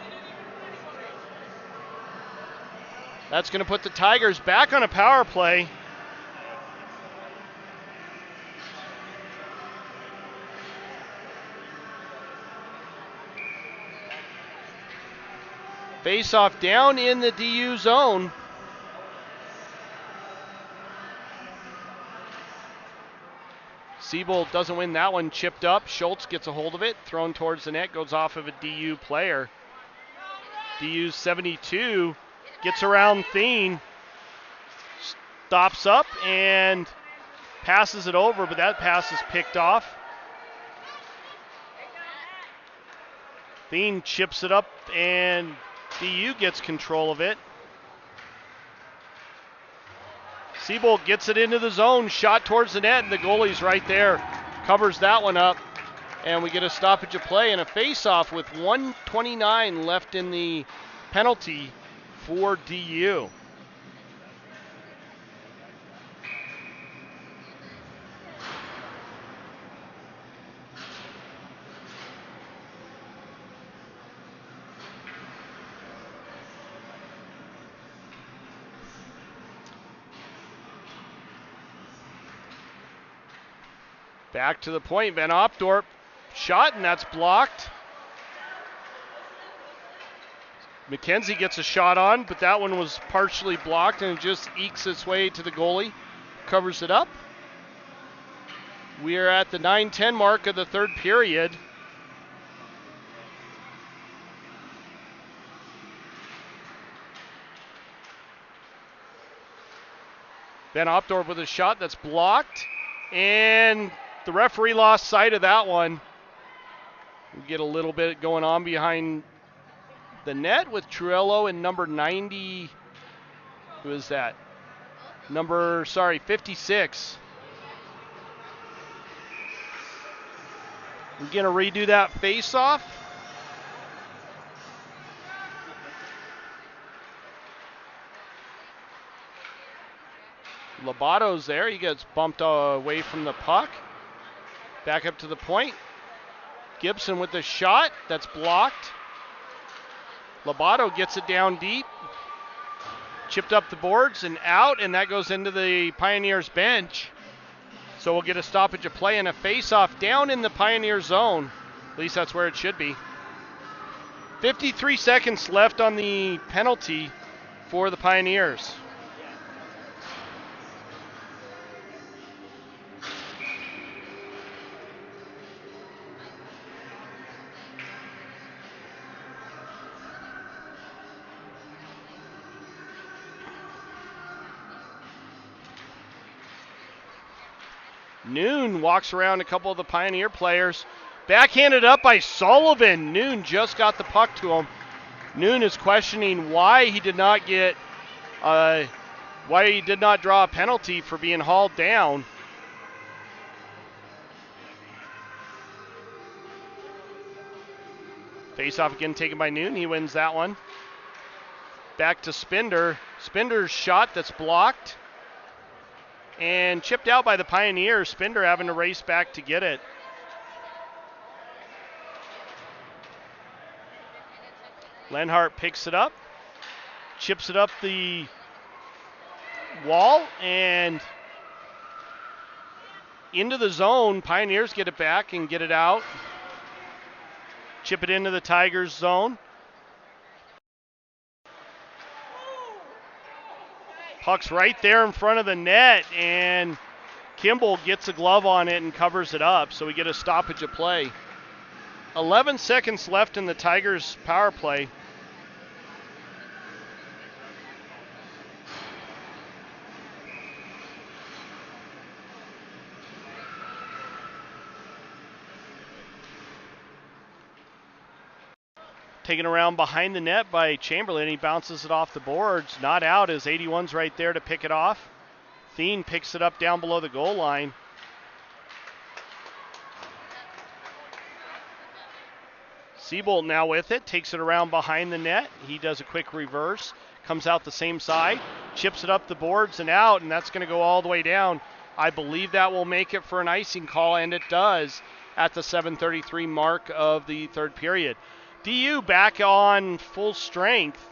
That's going to put the Tigers back on a power play. Face off down in the DU zone. Siebold doesn't win that one, chipped up. Schultz gets a hold of it, thrown towards the net, goes off of a DU player. DU 72 gets around Thien, stops up and passes it over, but that pass is picked off. Thien chips it up and DU gets control of it. Siebold gets it into the zone, shot towards the net, and the goalie's right there. Covers that one up, and we get a stoppage of play and a face-off with 1:29 left in the penalty for DU. Back to the point, Van Opdorp shot, and that's blocked. McKenzie gets a shot on, but that one was partially blocked, and it just ekes its way to the goalie, covers it up. We are at the 9:10 mark of the third period. Van Opdorp with a shot that's blocked, and the referee lost sight of that one. We get a little bit going on behind the net with Truello and number 90. Who is that? 56. We're going to redo that face-off. Lobato's there. He gets bumped away from the puck. Back up to the point. Gibson with the shot. That's blocked. Lobato gets it down deep. Chipped up the boards and out, and that goes into the Pioneers bench. So we'll get a stoppage of play and a face-off down in the Pioneer zone. At least that's where it should be. 53 seconds left on the penalty for the Pioneers. Noon walks around a couple of the Pioneer players. Backhanded up by Sullivan. Noon just got the puck to him. Noon is questioning why he did not draw a penalty for being hauled down. Face-off again taken by Noon. He wins that one. Back to Spinder. Spinder's shot that's blocked. And chipped out by the Pioneers. Spinder having to race back to get it. Lenhart picks it up. Chips it up the wall and into the zone. Pioneers get it back and get it out. Chip it into the Tigers zone. Puck's right there in front of the net, and Kimball gets a glove on it and covers it up, so we get a stoppage of play. 11 seconds left in the Tigers' power play. Taken around behind the net by Chamberlain. He bounces it off the boards. Not out as 81's right there to pick it off. Thien picks it up down below the goal line. Seabolt now with it. Takes it around behind the net. He does a quick reverse. Comes out the same side. Chips it up the boards and out, and that's going to go all the way down. I believe that will make it for an icing call, and it does at the 7:33 mark of the third period. DU back on full strength.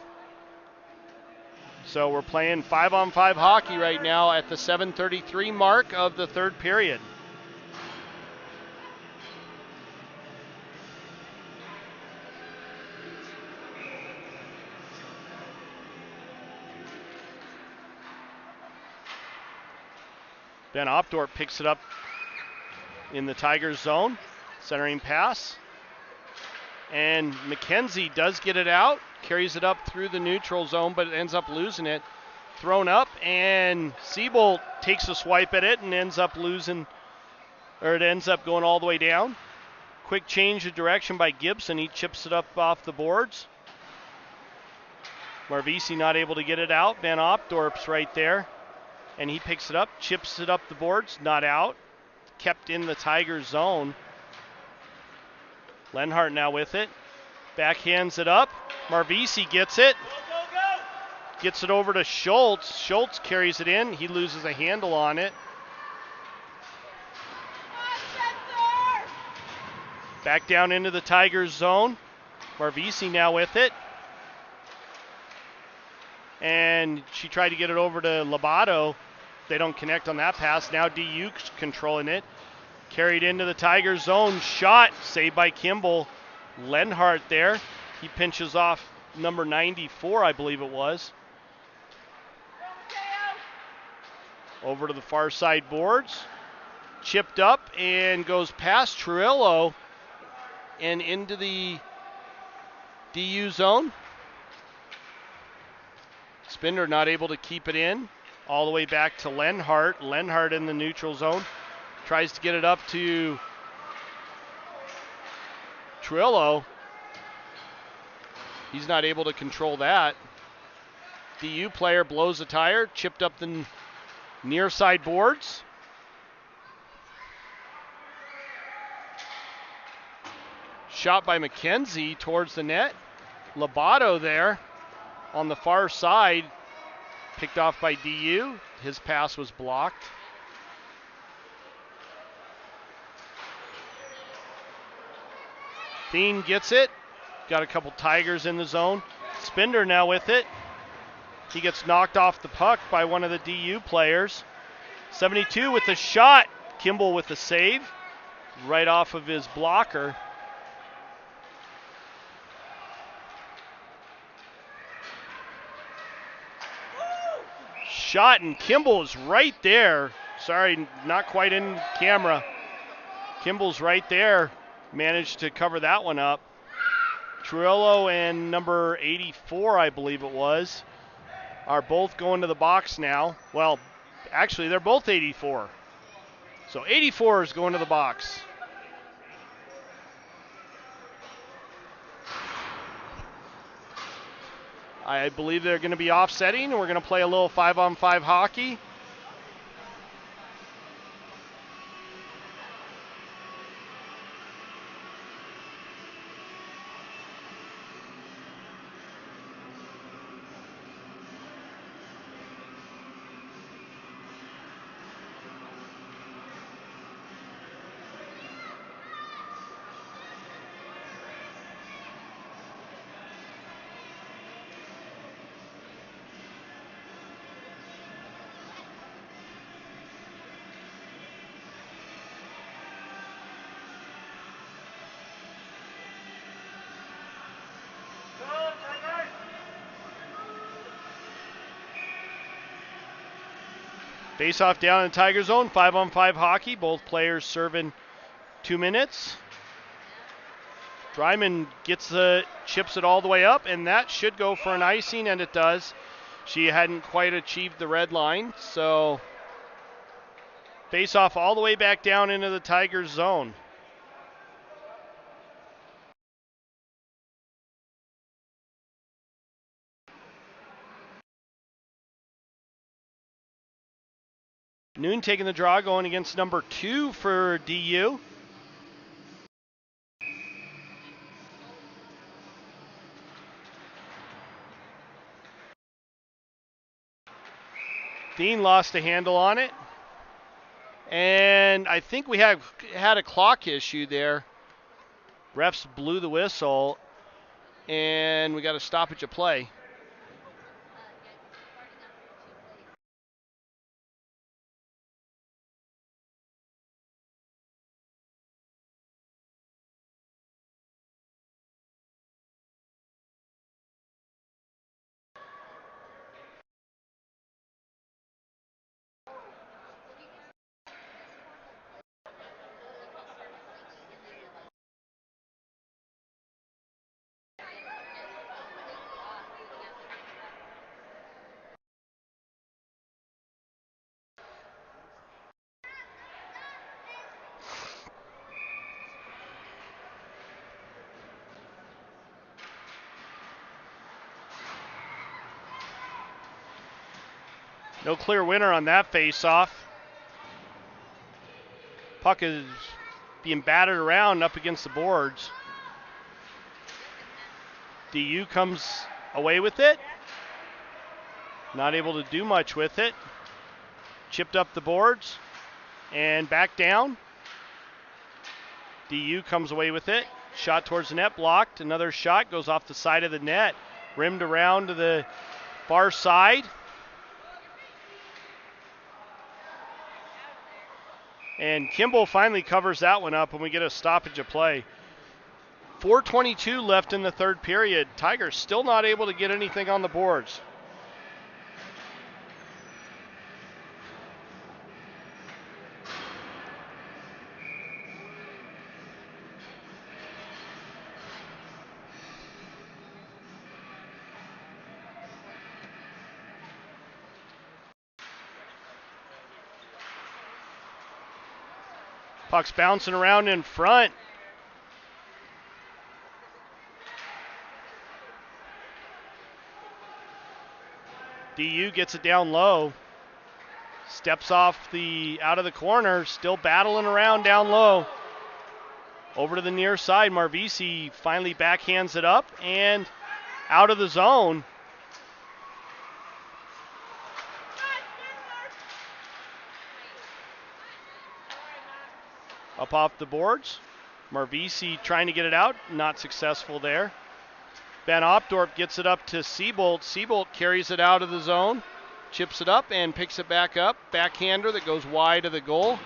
So we're playing 5-on-5 hockey right now at the 7:33 mark of the third period. Van Opdorp picks it up in the Tigers zone. Centering pass. And McKenzie does get it out, carries it up through the neutral zone, but ends up losing it. Thrown up, and Seabolt takes a swipe at it and ends up losing, or it ends up going all the way down. Quick change of direction by Gibson. He chips it up off the boards. Marvisi not able to get it out. Van Opdorp's right there, and he picks it up, chips it up the boards, not out. Kept in the Tigers zone. Lenhart now with it. Backhands it up. Marvisi gets it. Gets it over to Schultz. Schultz carries it in. He loses a handle on it. Back down into the Tigers zone. Marvisi now with it. And she tried to get it over to Lobato. They don't connect on that pass. Now DU controlling it. Carried into the Tigers zone. Shot. Saved by Kimball. Lenhart there. He pinches off number 94, I believe it was. Over to the far side boards. Chipped up and goes past Trujillo and into the DU zone. Spindler not able to keep it in. All the way back to Lenhart. Lenhart in the neutral zone. Tries to get it up to Trujillo. He's not able to control that. DU player blows a tire. Chipped up the near side boards. Shot by McKenzie towards the net. Labato there on the far side. Picked off by DU. His pass was blocked. Thien gets it. Got a couple Tigers in the zone. Spindler now with it. He gets knocked off the puck by one of the DU players. 72 with the shot. Kimball with the save. Right off of his blocker. Shot, and Kimball is right there. Sorry, not quite in camera. Kimball's right there. Managed to cover that one up. Trujillo and number 84, I believe it was, are both going to the box now. Well, actually, they're both 84. So 84 is going to the box. I believe they're going to be offsetting, and we're going to play a little 5-on-5 hockey. Face-off down in Tiger zone, 5-on-5 hockey. Both players serving 2 minutes. Dryman chips it all the way up, and that should go for an icing, and it does. She hadn't quite achieved the red line, so face-off all the way back down into the Tigers zone. Noon taking the draw, going against number 2 for DU. Thien lost a handle on it. And I think we had a clock issue there. Refs blew the whistle, and we got a stoppage of play. No clear winner on that face-off. Puck is being battered around up against the boards. DU comes away with it. Not able to do much with it. Chipped up the boards and back down. DU comes away with it. Shot towards the net, blocked. Another shot goes off the side of the net. Rimmed around to the far side. And Kimball finally covers that one up, and we get a stoppage of play. 4:22 left in the third period. Tigers still not able to get anything on the boards. Puck's bouncing around in front. DU gets it down low. Steps off out of the corner, still battling around down low. Over to the near side, Marvisi finally backhands it up and out of the zone. Up off the boards. Marvisi trying to get it out, not successful there. Van Opdorp gets it up to Seabolt. Seabolt carries it out of the zone, chips it up and picks it back up. Backhander that goes wide of the goal.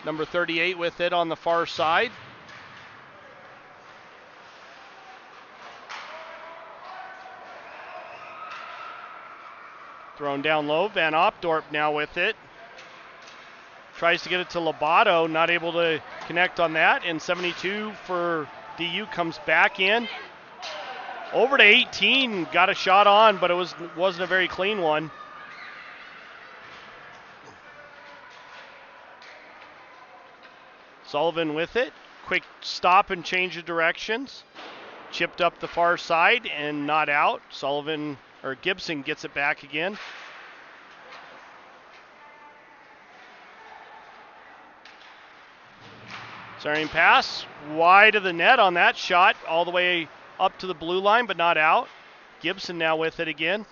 Number 38 with it on the far side. Thrown down low. Van Opdorp now with it. Tries to get it to Lobato, not able to connect on that. And 72 for DU comes back in. Over to 18, got a shot on, but it wasn't a very clean one. Sullivan with it. Quick stop and change of directions. Chipped up the far side and not out. Gibson gets it back again. Centering pass, wide of the net on that shot, all the way up to the blue line, but not out. Gibson now with it again.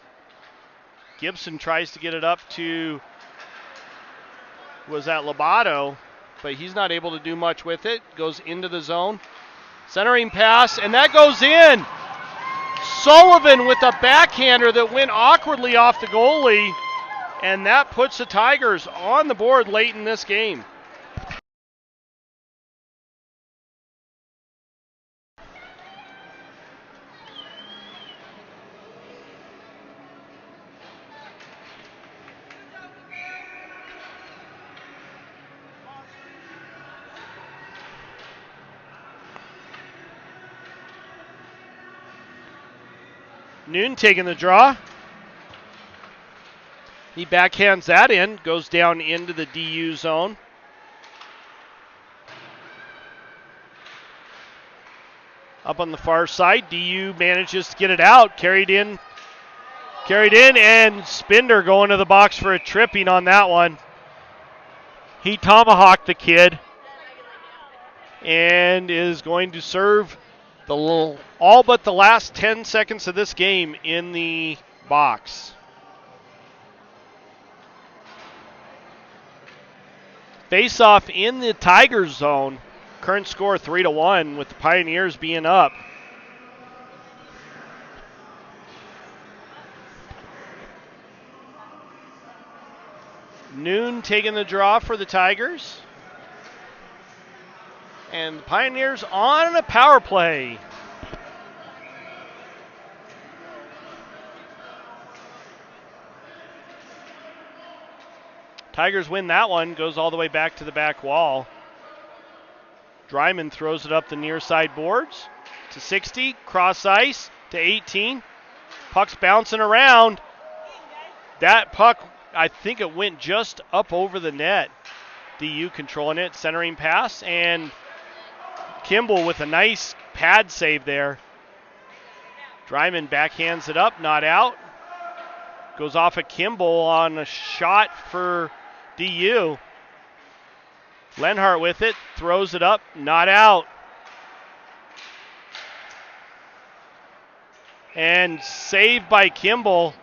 Gibson tries to get it up to, was that Lobato, but he's not able to do much with it. Goes into the zone. Centering pass, and that goes in. Sullivan with a backhander that went awkwardly off the goalie, and that puts the Tigers on the board late in this game. Noon taking the draw. He backhands that in, goes down into the DU zone. Up on the far side, DU manages to get it out, carried in, and Spinder going to the box for a tripping on that one. He tomahawked the kid and is going to serve all but the last 10 seconds of this game in the box. Face-off in the Tigers zone. Current score 3-1 with the Pioneers being up. Noon taking the draw for the Tigers. And the Pioneers on a power play. Tigers win that one, goes all the way back to the back wall. Dryman throws it up the near side boards to 60, cross ice to 18. Puck's bouncing around. That puck, I think it went just up over the net. DU controlling it, centering pass, and Kimball with a nice pad save there. Dryman backhands it up, not out. Goes off of Kimball on a shot for DU. Lenhart with it, throws it up, not out. And saved by Kimball.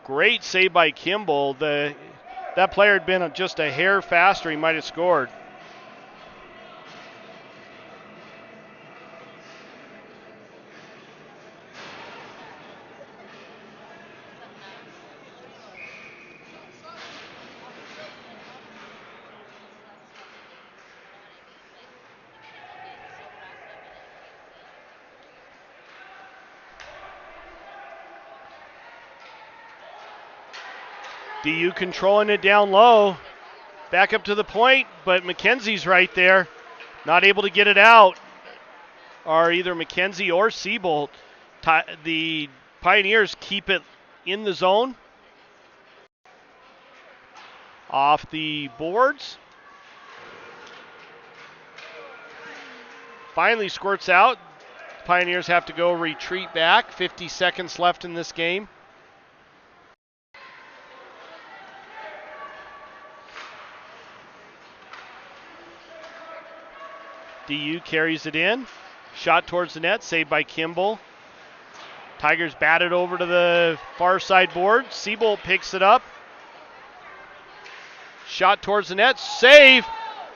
Great save by Kimball. That player had been just a hair faster, he might have scored. DU controlling it down low. Back up to the point, but McKenzie's right there. Not able to get it out. Are either McKenzie or Siebold. The Pioneers keep it in the zone. Off the boards. Finally squirts out. Pioneers have to go retreat back. 50 seconds left in this game. DU carries it in. Shot towards the net, saved by Kimball. Tigers bat it over to the far side board. Siebold picks it up. Shot towards the net, save,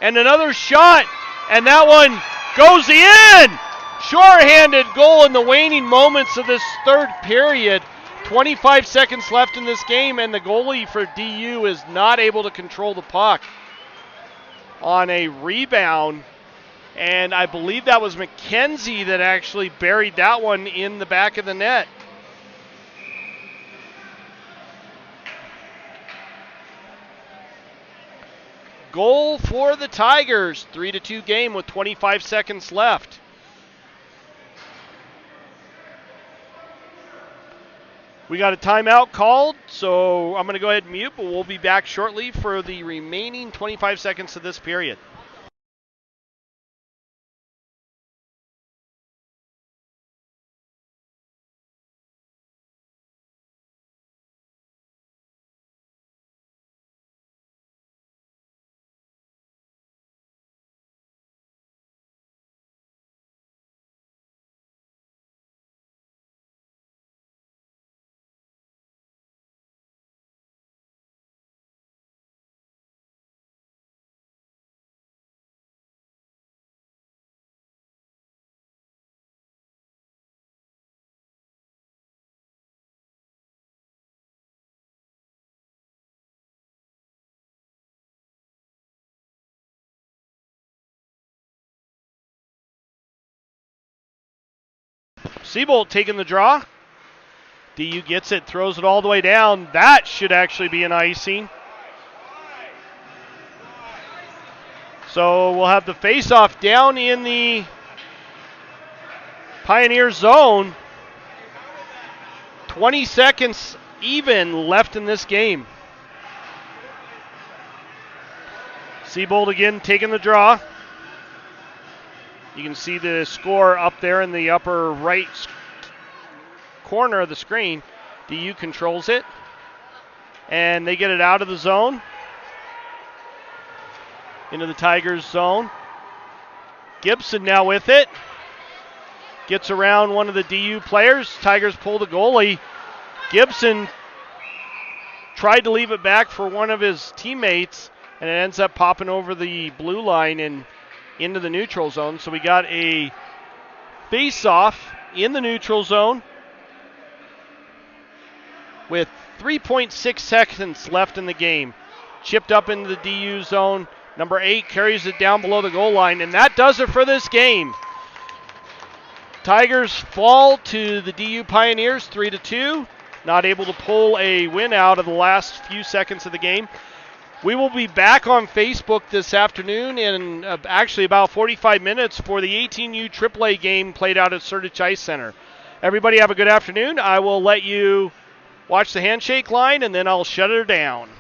and another shot, and that one goes in! Short-handed goal in the waning moments of this third period. 25 seconds left in this game, and the goalie for DU is not able to control the puck on a rebound. And I believe that was McKenzie that actually buried that one in the back of the net. Goal for the Tigers. 3-2 game with 25 seconds left. We got a timeout called, so I'm going to go ahead and mute, but we'll be back shortly for the remaining 25 seconds of this period. Siebold taking the draw. DU gets it, throws it all the way down. That should actually be an icing. So we'll have the face-off down in the Pioneer zone. 20 seconds even left in this game. Siebold again taking the draw. You can see the score up there in the upper right corner of the screen. DU controls it. And they get it out of the zone. Into the Tigers zone. Gibson now with it. Gets around one of the DU players. Tigers pull the goalie. Gibson tried to leave it back for one of his teammates, and it ends up popping over the blue line and into the neutral zone. So we got a face-off in the neutral zone with 3.6 seconds left in the game. Chipped up into the DU zone. Number 8 carries it down below the goal line, and that does it for this game. Tigers fall to the DU Pioneers 3-2. Not able to pull a win out of the last few seconds of the game. We will be back on Facebook this afternoon in actually about 45 minutes for the 18U AAA game played out at Sertich Ice Center. Everybody have a good afternoon. I will let you watch the handshake line, and then I'll shut her down.